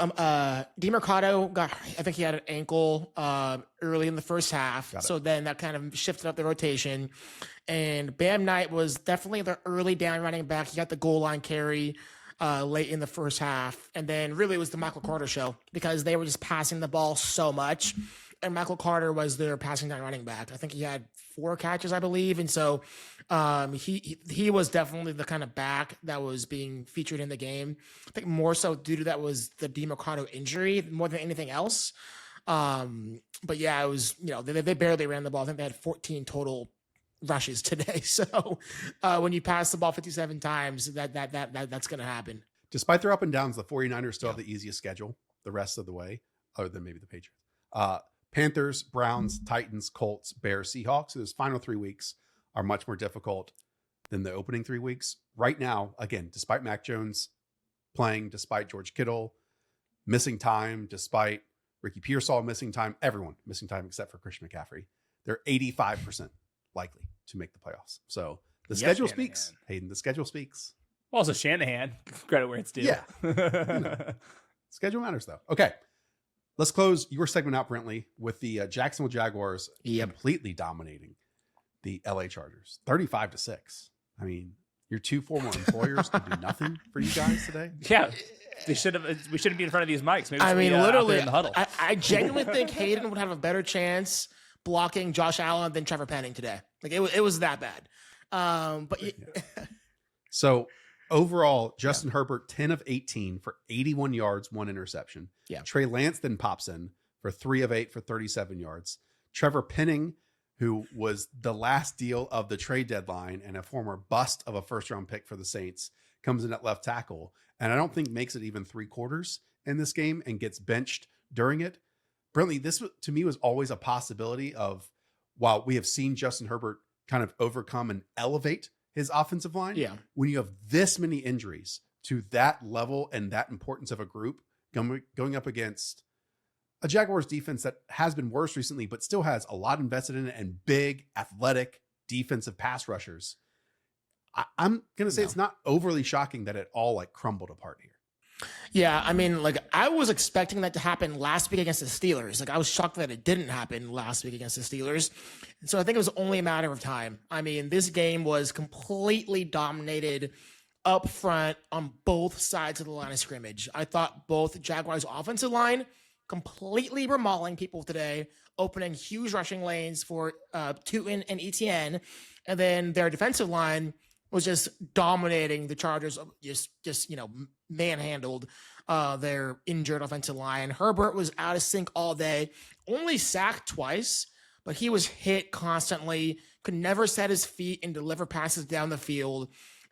DeMercado I think he had an ankle early in the first half. So then that kind of shifted up the rotation. And Bam Knight was definitely the early down running back. He got the goal line carry late in the first half. And then really it was the Michael Carter show because they were just passing the ball so much. And Michael Carter was their passing down running back. I think he had 4 catches, I believe. And so he was definitely the kind of back that was being featured in the game. I think more so due to that was the DeMercado injury more than anything else. But yeah, it was, they barely ran the ball. I think they had 14 total rushes today. So when you pass the ball 57 times, that's going to happen. Despite their up and downs, the 49ers still have the easiest schedule the rest of the way, other than maybe the Patriots. Panthers, Browns, Titans, Colts, Bears, Seahawks. So those final 3 weeks are much more difficult than the opening 3 weeks. Right now, again, despite Mac Jones playing, despite George Kittle missing time, despite Ricky Pearsall missing time, everyone missing time except for Christian McCaffrey, they're 85% likely to make the playoffs. So the schedule speaks. Hayden, the schedule speaks. Well, also Shanahan, credit where it's due. Yeah. Schedule matters though. Okay. Let's close your segment out, Brentley, with the Jacksonville Jaguars completely dominating the LA Chargers, 35-6. I mean, your 2 former employers could do nothing for you guys today. Yeah, we shouldn't be in front of these mics. Maybe literally, in the huddle. I genuinely think Hayden would have a better chance blocking Josh Allen than Trevor Penning today. Like it was that bad. So overall, Justin Herbert, 10 of 18 for 81 yards, 1 interception. Yeah. Trey Lance then pops in for 3 of 8 for 37 yards. Trevor Penning, who was the last deal of the trade deadline and a former bust of a first-round pick for the Saints, comes in at left tackle. And I don't think makes it even 3 quarters in this game and gets benched during it. Brentley, this to me was always a possibility of, while we have seen Justin Herbert kind of overcome and elevate his offensive line. Yeah. When you have this many injuries to that level and that importance of a group going up against a Jaguars defense that has been worse recently, but still has a lot invested in it and big athletic defensive pass rushers. I'm going to say it's not overly shocking that it all like crumbled apart here. Yeah, I mean, like I was expecting that to happen last week against the Steelers. Like I was shocked that it didn't happen last week against the Steelers. So I think it was only a matter of time. I mean, this game was completely dominated up front on both sides of the line of scrimmage. I thought both Jaguars offensive line completely were mauling people today, opening huge rushing lanes for Tootin and ETN. And then their defensive line was just dominating the Chargers, just manhandled their injured offensive line. Herbert was out of sync all day, only sacked twice, but he was hit constantly, could never set his feet and deliver passes down the field.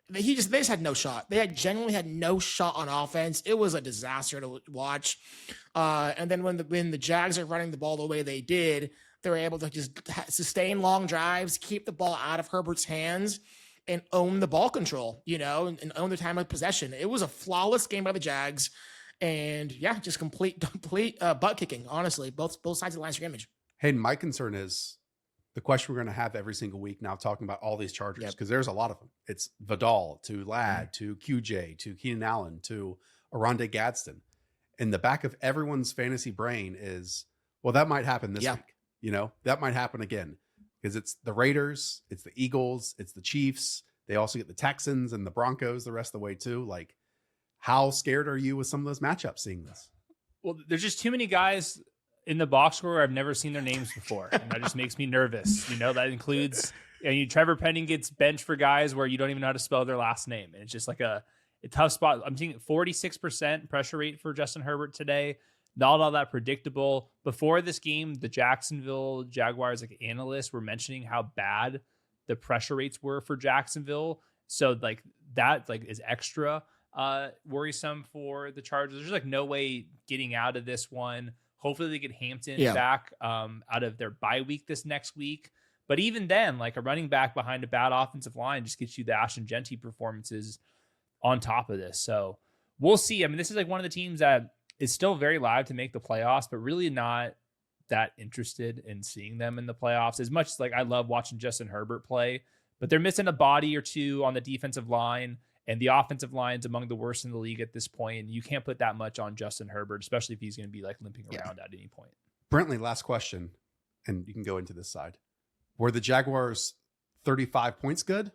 they just had no shot. They genuinely had no shot on offense. It was a disaster to watch. And then when the Jags are running the ball the way they did, they were able to just sustain long drives, keep the ball out of Herbert's hands, and own the ball control, and own the time of possession. It was a flawless game by the Jags. And yeah, just complete butt kicking, honestly, both sides of the line of scrimmage. Hayden, my concern is the question we're going to have every single week now, talking about all these Chargers, because there's a lot of them. It's Vidal to Ladd to QJ to Keenan Allen to Oronde Gadsden. In the back of everyone's fantasy brain is, well, that might happen this week. That might happen again, because it's the Raiders, it's the Eagles, it's the Chiefs. They also get the Texans and the Broncos the rest of the way too. Like, how scared are you with some of those matchups seeing this? Well, there's just too many guys in the box score I've never seen their names before, and that just makes me nervous. That includes Trevor Penning gets benched for guys where you don't even know how to spell their last name, and it's just like a tough spot. I'm seeing 46% pressure rate for Justin Herbert today. Not all that predictable. Before this game, the Jacksonville Jaguars analysts were mentioning how bad the pressure rates were for Jacksonville. So that is extra worrisome for the Chargers. There's no way getting out of this one. Hopefully they get Hampton back out of their bye week this next week. But even then, a running back behind a bad offensive line just gets you the Ashton Genty performances on top of this. So we'll see. I mean, this is one of the teams that is still very live to make the playoffs, but really not that interested in seeing them in the playoffs. As much as I love watching Justin Herbert play, but they're missing a body or two on the defensive line. And the offensive line's among the worst in the league at this point. And you can't put that much on Justin Herbert, especially if he's going to be limping around at any point. Brentley, last question, and you can go into this side. Were the Jaguars 35 points good?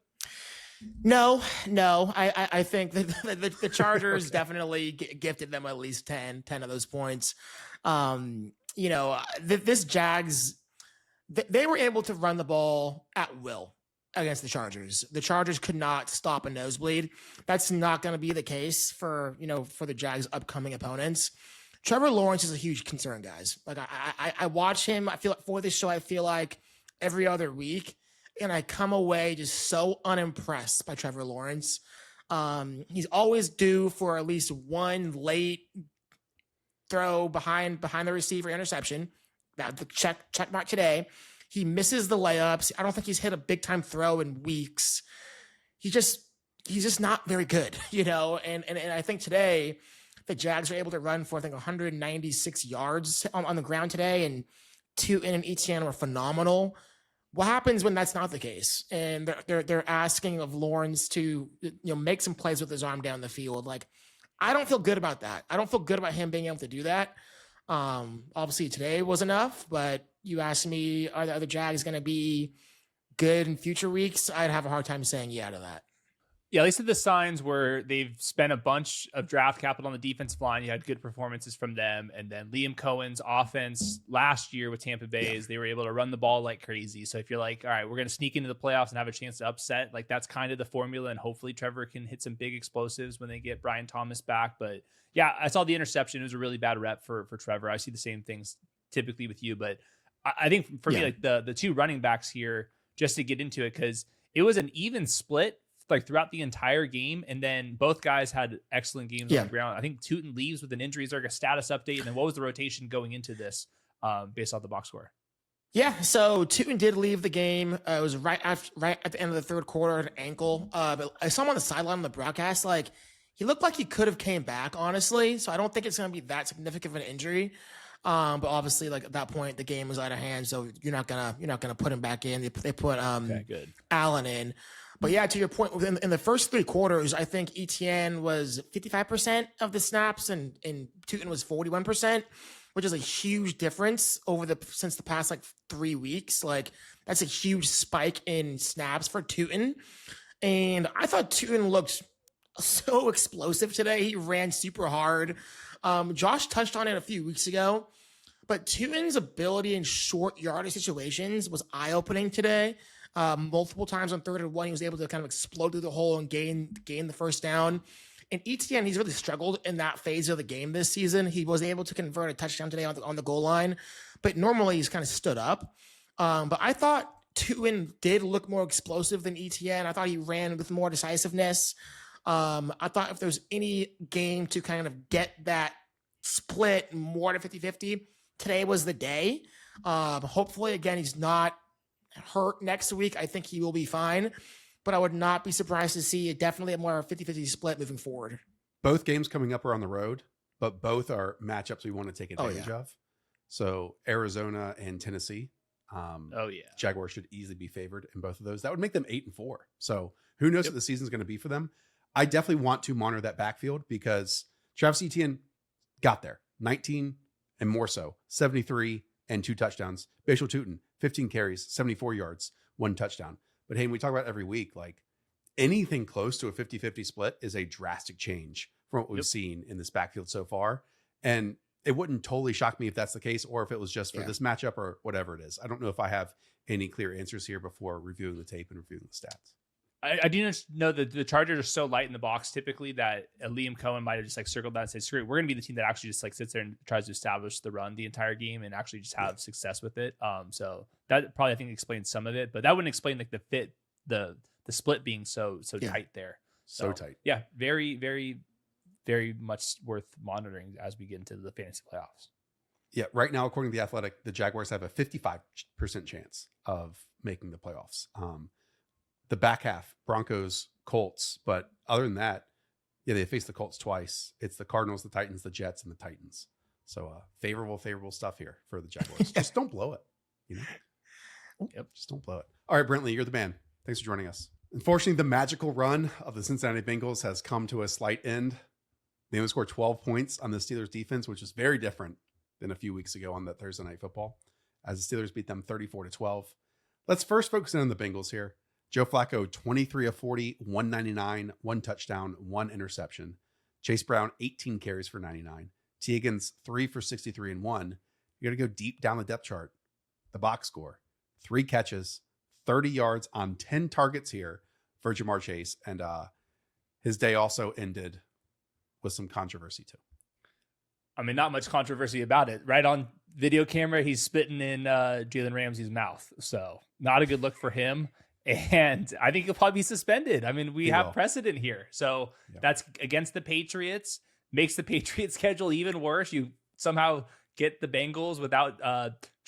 No. I think that the Chargers definitely gifted them at least 10 of those points. This Jags, they were able to run the ball at will against the Chargers. The Chargers could not stop a nosebleed. That's not going to be the case for the Jags' upcoming opponents. Trevor Lawrence is a huge concern, guys. I watch him. I feel like for this show, I feel like every other week, and I come away just so unimpressed by Trevor Lawrence. He's always due for at least one late throw behind the receiver interception. That the check mark today. He misses the layups. I don't think he's hit a big time throw in weeks. He's just not very good, And I think today the Jags are able to run for 196 yards on the ground today, and Tootin and Etienne were phenomenal. What happens when that's not the case? And they're asking of Lawrence to make some plays with his arm down the field. I don't feel good about that. I don't feel good about him being able to do that. Obviously today was enough, but you asked me, are the Jags going to be good in future weeks? I'd have a hard time saying yeah to that. Yeah, at least at the signs where they've spent a bunch of draft capital on the defensive line. You had good performances from them. And then Liam Cohen's offense last year with Tampa Bay is they were able to run the ball like crazy. So if you're all right, we're going to sneak into the playoffs and have a chance to upset, that's kind of the formula. And hopefully Trevor can hit some big explosives when they get Brian Thomas back. But yeah, I saw the interception. It was a really bad rep for Trevor. I see the same things typically with you. But I think for me, the two running backs here, just to get into it, because it was an even split throughout the entire game, and then both guys had excellent games on the ground. I think Tootin leaves with an injury. Is there a status update? And then what was the rotation going into this based off the box score? Yeah, so Tootin did leave the game. It was right at the end of the third quarter, an ankle. But I saw him on the sideline on the broadcast. He looked like he could have came back, honestly. So I don't think it's going to be that significant of an injury. But obviously, at that point, the game was out of hand, so you're not gonna put him back in. They put Allen in. But yeah, to your point, in the first three quarters, I think Etienne was 55% of the snaps and Tootin was 41%, which is a huge difference since the past 3 weeks. That's a huge spike in snaps for Tootin. And I thought Tootin looked so explosive today. He ran super hard. Josh touched on it a few weeks ago, but Tootin's ability in short yardage situations was eye-opening today. Multiple times on 3rd and 1, he was able to kind of explode through the hole and gain the first down. And Etienne, he's really struggled in that phase of the game this season. He was able to convert a touchdown today on the goal line, but normally he's kind of stood up. But I thought Tuen did look more explosive than ETN. I thought he ran with more decisiveness. I thought if there's any game to kind of get that split more to 50-50, today was the day. Hopefully, again, he's not hurt next week. I think he will be fine, but I would not be surprised to see definitely a more 50-50 split moving forward. Both games coming up are on the road, but both are matchups we want to take advantage of. So Arizona and Tennessee. Jaguars should easily be favored in both of those. That would make them 8-4. So who knows what the season's going to be for them? I definitely want to monitor that backfield because Travis Etienne got there 19 and more so 73 and 2 touchdowns. Bashal Tutin 15 carries, 74 yards, 1 touchdown. But hey, we talk about it every week, like anything close to a 50-50 split is a drastic change from what we've seen in this backfield so far. And it wouldn't totally shock me if that's the case, or if it was just for this matchup or whatever it is. I don't know if I have any clear answers here before reviewing the tape and reviewing the stats. I do know that the Chargers are so light in the box typically that Liam Cohen might have just like circled that and said, screw it, we're going to be the team that actually just like sits there and tries to establish the run the entire game and actually just have success with it. So that probably I think explains some of it, but that wouldn't explain like the split being so tight there. So tight. Yeah. Very, very, very much worth monitoring as we get into the fantasy playoffs. Yeah. Right now, according to The Athletic, the Jaguars have a 55% chance of making the playoffs. The back half, Broncos, Colts. But other than that, they face the Colts twice. It's the Cardinals, the Titans, the Jets, and the Titans. So favorable stuff here for the Jaguars. Just don't blow it. Just don't blow it. All right, Brentley, you're the man. Thanks for joining us. Unfortunately, the magical run of the Cincinnati Bengals has come to a slight end. They only scored 12 points on the Steelers defense, which is very different than a few weeks ago on that Thursday Night Football, as the Steelers beat them 34-12. Let's first focus in on the Bengals here. Joe Flacco, 23 of 40, 199, 1 touchdown, 1 interception. Chase Brown, 18 carries for 99. T. Higgins, 3 for 63 and 1. You got to go deep down the depth chart. The box score, 3 catches, 30 yards on 10 targets here for Jamar Chase. And his day also ended with some controversy too. I mean, not much controversy about it. Right on video camera, he's spitting in Jalen Ramsey's mouth. So not a good look for him. And I think he'll probably be suspended. I mean, we have precedent here. So that's against the Patriots, makes the Patriots schedule even worse. You somehow get the Bengals without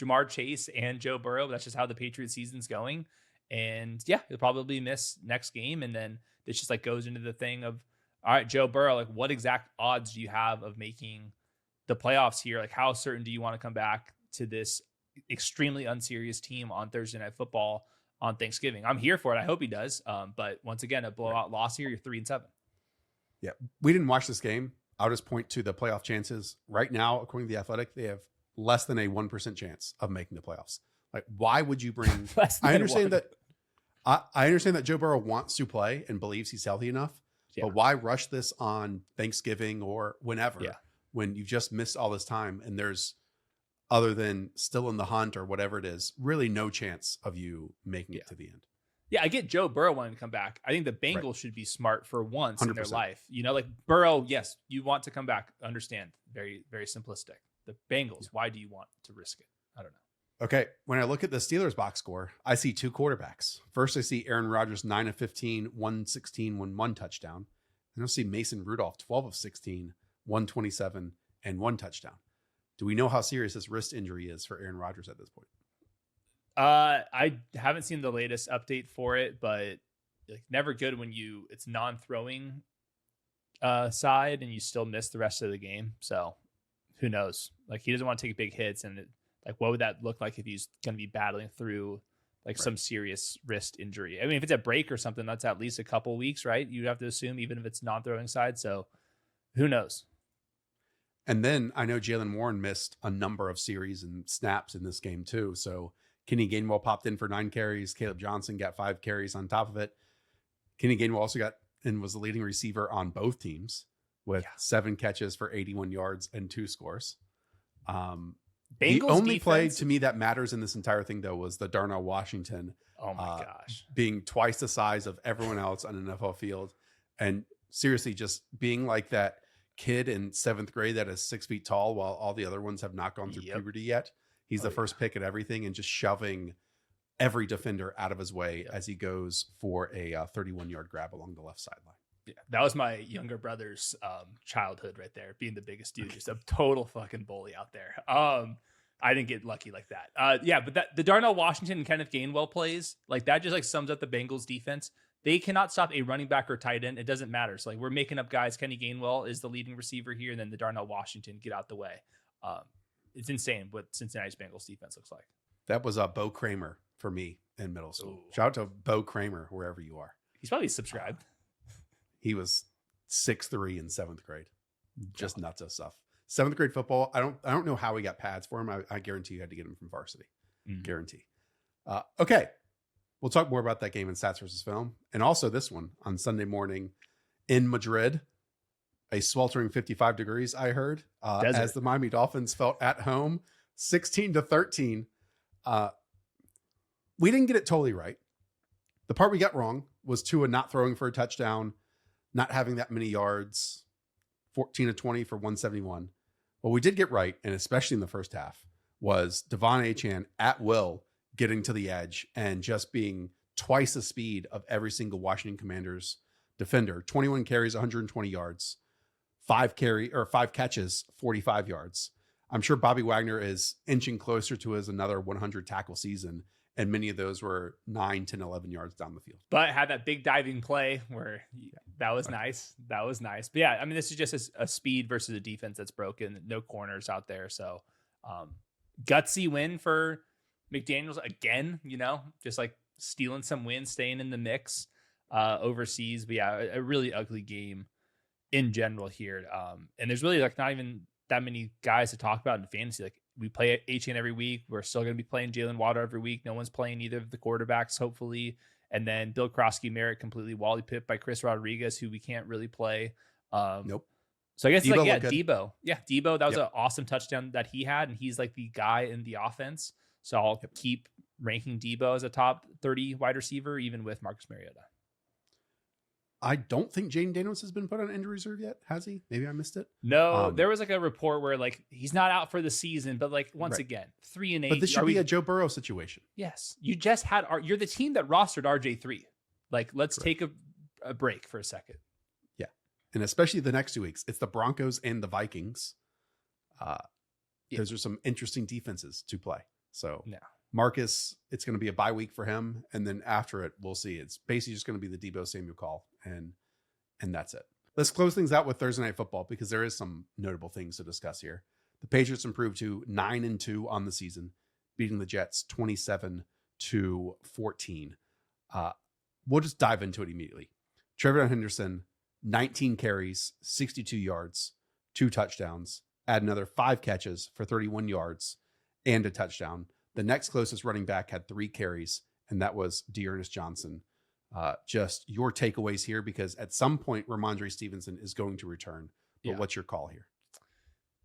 Jamar Chase and Joe Burrow. That's just how the Patriots season's going. And he'll probably miss next game. And then it just like goes into the thing of, all right, Joe Burrow, like what exact odds do you have of making the playoffs here? Like how certain do you want to come back to this extremely unserious team on Thursday Night Football on Thanksgiving? I'm here for it. I hope he does. But once again, a blowout loss here. You're 3-7. Yeah. We didn't watch this game. I'll just point to the playoff chances right now. According to The Athletic, they have less than a 1% chance of making the playoffs. Like, why would you bring, I understand that Joe Burrow wants to play and believes he's healthy enough, but why rush this on Thanksgiving or whenever when you've just missed all this time and there's, other than still in the hunt or whatever it is, really no chance of you making it to the end. Yeah, I get Joe Burrow wanting to come back. I think the Bengals should be smart for once in their life. Like Burrow, yes, you want to come back. Understand. Very, very simplistic. The Bengals, why do you want to risk it? I don't know. Okay. When I look at the Steelers box score, I see 2 quarterbacks. First, I see Aaron Rodgers, 9 of 15, 116, 1 touchdown. And I'll see Mason Rudolph, 12 of 16, 127, and 1 touchdown. Do we know how serious this wrist injury is for Aaron Rodgers at this point? I haven't seen the latest update for it, but like never good when it's non-throwing side and you still miss the rest of the game. So who knows? Like he doesn't want to take big hits, and what would that look like if he's going to be battling through some serious wrist injury? I mean, if it's a break or something, that's at least a couple weeks, right? You'd have to assume, even if it's non-throwing side. So who knows? And then I know Jalen Warren missed a number of series and snaps in this game too. So Kenny Gainwell popped in for 9 carries. Caleb Johnson got 5 carries on top of it. Kenny Gainwell also got and was the leading receiver on both teams with 7 catches for 81 yards and 2 scores. The only play to me that matters in this entire thing, though, was the Darnell Washington. Oh my gosh. Being twice the size of everyone else on an NFL field. And seriously, just being like that kid in 7th grade that is 6 feet tall while all the other ones have not gone through puberty yet. He's the first pick at everything and just shoving every defender out of his way as he goes for a 31-yard grab along the left sideline. Yeah, that was my younger brother's childhood right there, being the biggest dude, just a total fucking bully out there. I didn't get lucky like that. Yeah, but the Darnell Washington and Kenneth Gainwell plays, like that just like sums up the Bengals defense. They cannot stop a running back or tight end. It doesn't matter. So like we're making up guys. Kenny Gainwell is the leading receiver here, and then the Darnell Washington get out the way. It's insane what Cincinnati's Bengals defense looks like. That was Bo Kramer for me in middle school. Ooh. Shout out to Bo Kramer, wherever you are. He's probably subscribed. He was 6'3" in 7th grade. Just nuts of stuff. 7th grade football. I don't know how we got pads for him. I guarantee you had to get him from varsity. Guarantee. Okay. We'll talk more about that game in Stats versus Film. And also this one on Sunday morning in Madrid, a sweltering 55 degrees, I heard, as the Miami Dolphins felt at home, 16-13. We didn't get it totally right. The part we got wrong was Tua not throwing for a touchdown, not having that many yards, 14-20 for 171. What we did get right, and especially in the first half, was Devon Achane at will getting to the edge and just being twice the speed of every single Washington Commanders defender. 21 carries, 120 yards, 5 catches, 45 yards. I'm sure Bobby Wagner is inching closer to his another 100 tackle season, and many of those were 9, 10, 11 yards down the field. But had that big diving play where that was nice. That was nice. But yeah, I mean, this is just a speed versus a defense that's broken. No corners out there. So gutsy win for McDaniels again, just like stealing some wins, staying in the mix overseas. But yeah, a really ugly game in general here. And there's really like not even that many guys to talk about in fantasy. Like we play Achane every week. We're still going to be playing Jalen Waddle every week. No one's playing either of the quarterbacks, hopefully. And then Bill Krosky, Merritt completely Wally pipped by Chris Rodriguez, who we can't really play. Nope. So I guess Debo Debo. Yeah, Debo. That was an awesome touchdown that he had, and he's like the guy in the offense. So I'll keep ranking Debo as a top 30 wide receiver, even with Marcus Mariota. I don't think Jaden Daniels has been put on injury reserve yet. Has he? Maybe I missed it. No, there was like a report where like he's not out for the season, but like once again, 3-8. But this should be a Joe Burrow situation. Yes, you just had you're the team that rostered RJ3. Like let's take a break for a second. Yeah, and especially the next 2 weeks, it's the Broncos and the Vikings. Those are some interesting defenses to play. So Marcus, it's going to be a bye week for him, and then after it, we'll see. It's basically just going to be the Debo Samuel call, and that's it. Let's close things out with Thursday Night Football because there is some notable things to discuss here. The Patriots improved to 9-2 on the season, beating the Jets 27-14. We'll just dive into it immediately. Trevion Henderson, 19 carries, 62 yards, 2 touchdowns, add another 5 catches for 31 yards and a touchdown. The next closest running back had 3 carries, and that was Dearness Johnson. Just your takeaways here, because at some point, Ramondre Stevenson is going to return. But what's your call here?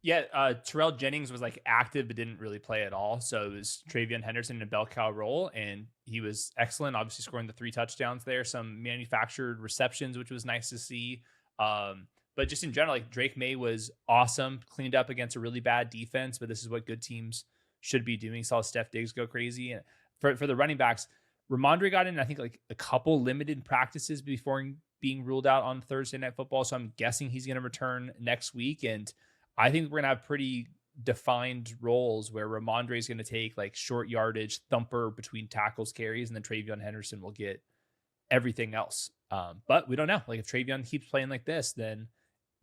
Yeah, Terrell Jennings was like active, but didn't really play at all. So it was Trevion Henderson in a bell cow role, and he was excellent, obviously scoring the 3 touchdowns there, some manufactured receptions, which was nice to see. But just in general, like Drake May was awesome, cleaned up against a really bad defense, but this is what good teams should be doing. Saw Steph Diggs go crazy. And for the running backs, Ramondre got in, I think, like a couple limited practices before being ruled out on Thursday Night Football. So I'm guessing he's going to return next week. And I think we're going to have pretty defined roles where Ramondre is going to take like short yardage thumper between tackles, carries, and then Trevion Henderson will get everything else. But we don't know. Like if Trevion keeps playing like this, then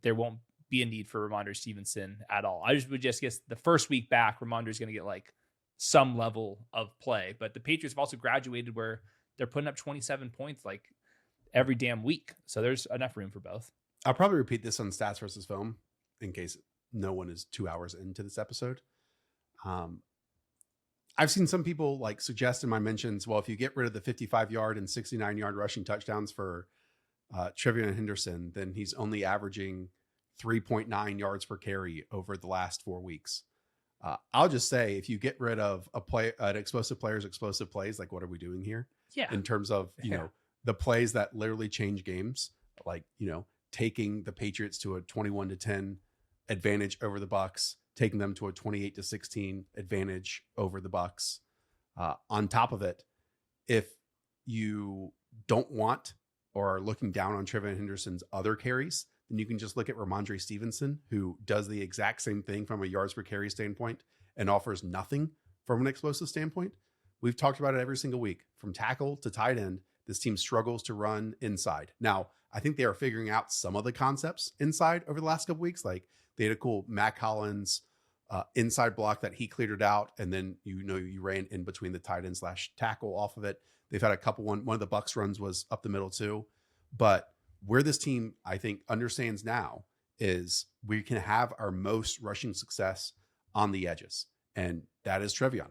there won't be a need for Ramondre Stevenson at all. I would just guess the first week back, Ramondre is going to get like some level of play. But the Patriots have also graduated where they're putting up 27 points like every damn week. So there's enough room for both. I'll probably repeat this on Stats versus Film in case no one is 2 hours into this episode. I've seen some people like suggest in my mentions, well, if you get rid of the 55-yard and 69-yard rushing touchdowns for Trevion Henderson, then he's only averaging 3.9 yards per carry over the last 4 weeks. I'll just say, if you get rid of an explosive player's explosive plays, like what are we doing here? Yeah. In terms of, you know, the plays that literally change games, like, taking the Patriots to a 21-10 advantage over the Bucks, taking them to a 28-16 advantage over the Bucks. On top of it, if you don't want or are looking down on Trevor Henderson's other carries, then you can just look at Ramondre Stevenson, who does the exact same thing from a yards per carry standpoint and offers nothing from an explosive standpoint. We've talked about it every single week. From tackle to tight end, this team struggles to run inside. Now, I think they are figuring out some of the concepts inside over the last couple weeks. Like they had a cool Mac Hollins inside block that he cleared it out. And then, you ran in between the tight end / tackle off of it. They've had a couple, one of the Bucs runs was up the middle too. But where this team, I think, understands now is we can have our most rushing success on the edges. And that is Trevion.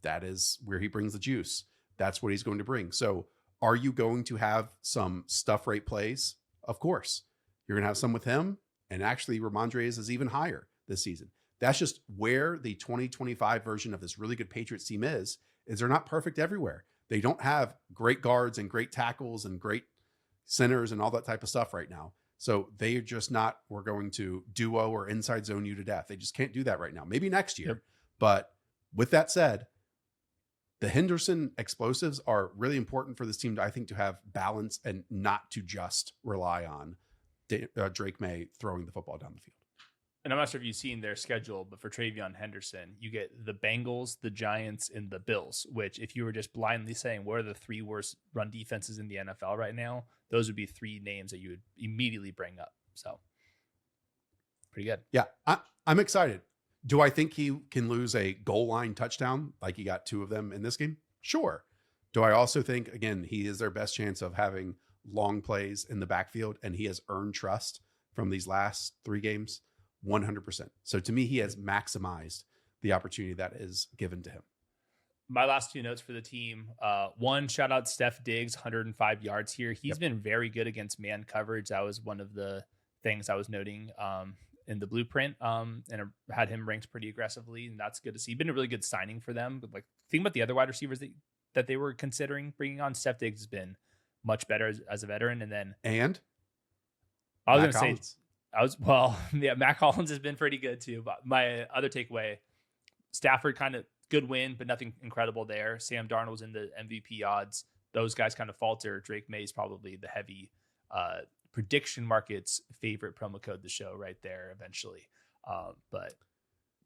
That is where he brings the juice. That's what he's going to bring. So are you going to have some stuff rate plays? Of course. You're going to have some with him. And actually, Ramondre's is even higher this season. That's just where the 2025 version of this really good Patriots team is they're not perfect everywhere. They don't have great guards and great tackles and great centers and all that type of stuff right now. So they're just not, we're going to duo or inside zone you to death. They just can't do that right now. Maybe next year. Yep. But with that said, the Henderson explosives are really important for this team, I think, to have balance and not to just rely on Drake May throwing the football down the field. And I'm not sure if you've seen their schedule, but for Trevion Henderson, you get the Bengals, the Giants, and the Bills, which if you were just blindly saying, what are the 3 worst run defenses in the NFL right now? Those would be 3 names that you would immediately bring up. So pretty good. Yeah, I'm excited. Do I think he can lose a goal line touchdown like he got 2 of them in this game? Sure. Do I also think, again, he is their best chance of having long plays in the backfield, and he has earned trust from these last 3 games? 100%. So to me, he has maximized the opportunity that is given to him. My last 2 notes for the team. One, shout out Steph Diggs, 105 yards here. He's been very good against man coverage. That was one of the things I was noting in the blueprint, and I had him ranked pretty aggressively, and that's good to see. Been a really good signing for them. But think about the other wide receivers that they were considering bringing on. Steph Diggs has been much better as a veteran. And then I was going to say, Mac Hollins has been pretty good too. But my other takeaway, Stafford kind of good win, but nothing incredible there. Sam Darnold's in the MVP odds. Those guys kind of falter. Drake May is probably the heavy prediction market's favorite promo code to show right there eventually. But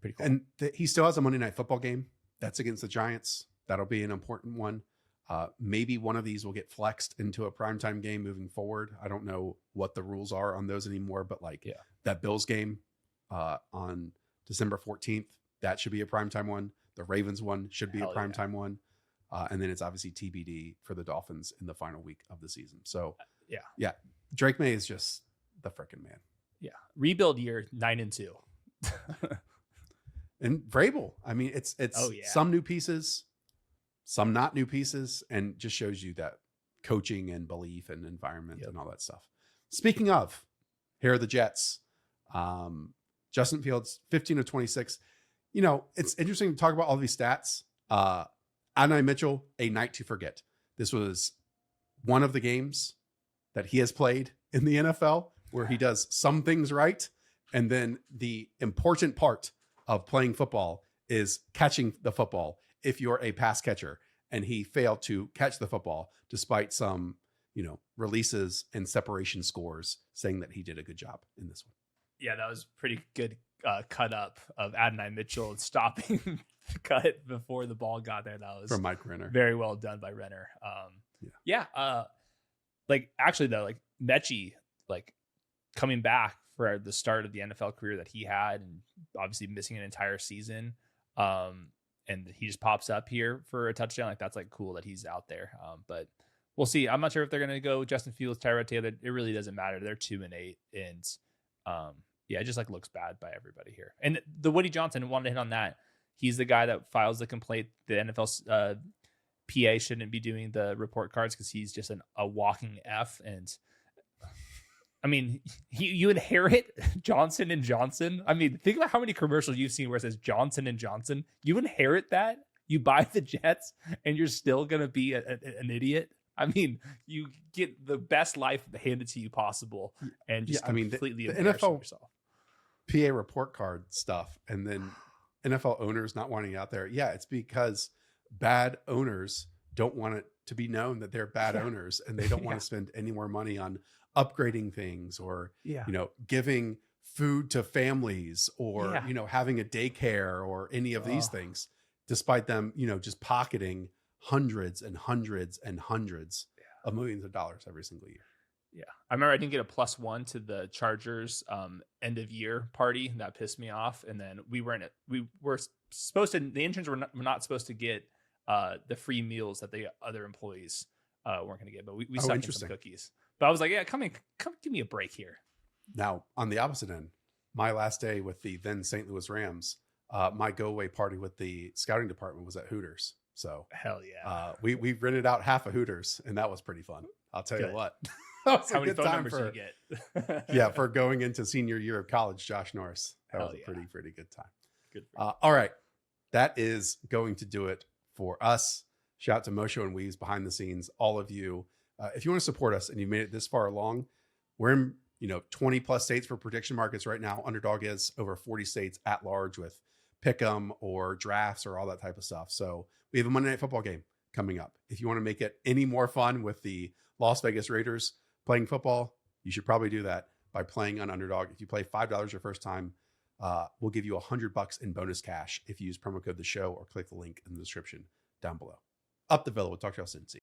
pretty cool. And he still has a Monday Night Football game. That's against the Giants. That'll be an important one. Maybe one of these will get flexed into a primetime game moving forward. I don't know what the rules are on those anymore, but that Bills game on December 14th, that should be a primetime one. The Ravens one should be a primetime one. And then it's obviously TBD for the Dolphins in the final week of the season. So Drake May is just the freaking man. Yeah. Rebuild year 9-2. And Vrabel. I mean, it's some new pieces, some not new pieces, and just shows you that coaching and belief and environment and all that stuff. Speaking of, here are the Jets. Justin Fields, 15 of 26. It's interesting to talk about all these stats. Adonai Mitchell, a night to forget. This was one of the games that he has played in the NFL where he does some things right. And then the important part of playing football is catching the football if you're a pass catcher. And he failed to catch the football despite some, releases and separation scores saying that he did a good job in this one. Yeah, that was pretty good cut up of Adonai Mitchell stopping the cut before the ball got there. That was from Mike Renner. Very well done by Renner. Actually though, Mechie, coming back for the start of the NFL career that he had, and obviously missing an entire season. And he just pops up here for a touchdown. That's cool that he's out there. But we'll see. I'm not sure if they're going to go Justin Fields, Tyrod Taylor. It really doesn't matter. They're 2-8, and it just looks bad by everybody here. And the Woody Johnson, wanted to hit on that. He's the guy that files the complaint. The NFL PA shouldn't be doing the report cards because he's just a walking F. And I mean, you inherit Johnson and Johnson. I mean, think about how many commercials you've seen where it says Johnson and Johnson. You inherit that. You buy the Jets, and you're still gonna be an idiot. I mean, you get the best life handed to you possible, and just completely the NFL yourself. PA report card stuff, and then NFL owners not wanting it out there. Yeah, it's because bad owners don't want it to be known that they're bad owners, and they don't want to spend any more money on upgrading things or, giving food to families or, having a daycare or any of these things, despite them, just pocketing hundreds and hundreds and hundreds of millions of dollars every single year. Yeah. I remember I didn't get a +1 to the Chargers end of year party. That pissed me off. And then we were supposed to, the interns were not supposed to get the free meals that the other employees weren't going to get, but we sucked in some cookies. But I was like, yeah, come give me a break here. Now, on the opposite end, my last day with the then St. Louis Rams, my go away party with the scouting department was at Hooters. So hell yeah. We rented out half of Hooters, and that was pretty fun. I'll tell you what. How many phone numbers did you get? For going into senior year of college, Josh Norris. That was a pretty good time. Good. All right. That is going to do it for us. Shout out to Mosho and Weaves behind the scenes, all of you. If you want to support us and you made it this far along, we're in 20 plus states for prediction markets right now. Underdog is over 40 states at large with pick'em or drafts or all that type of stuff. So we have a Monday Night Football game coming up. If you want to make it any more fun with the Las Vegas Raiders playing football, you should probably do that by playing on Underdog. If you play $5 your first time, we'll give you $100 in bonus cash if you use promo code The Show or click the link in the description down below. Up the Villa. We'll talk to y'all soon. See you.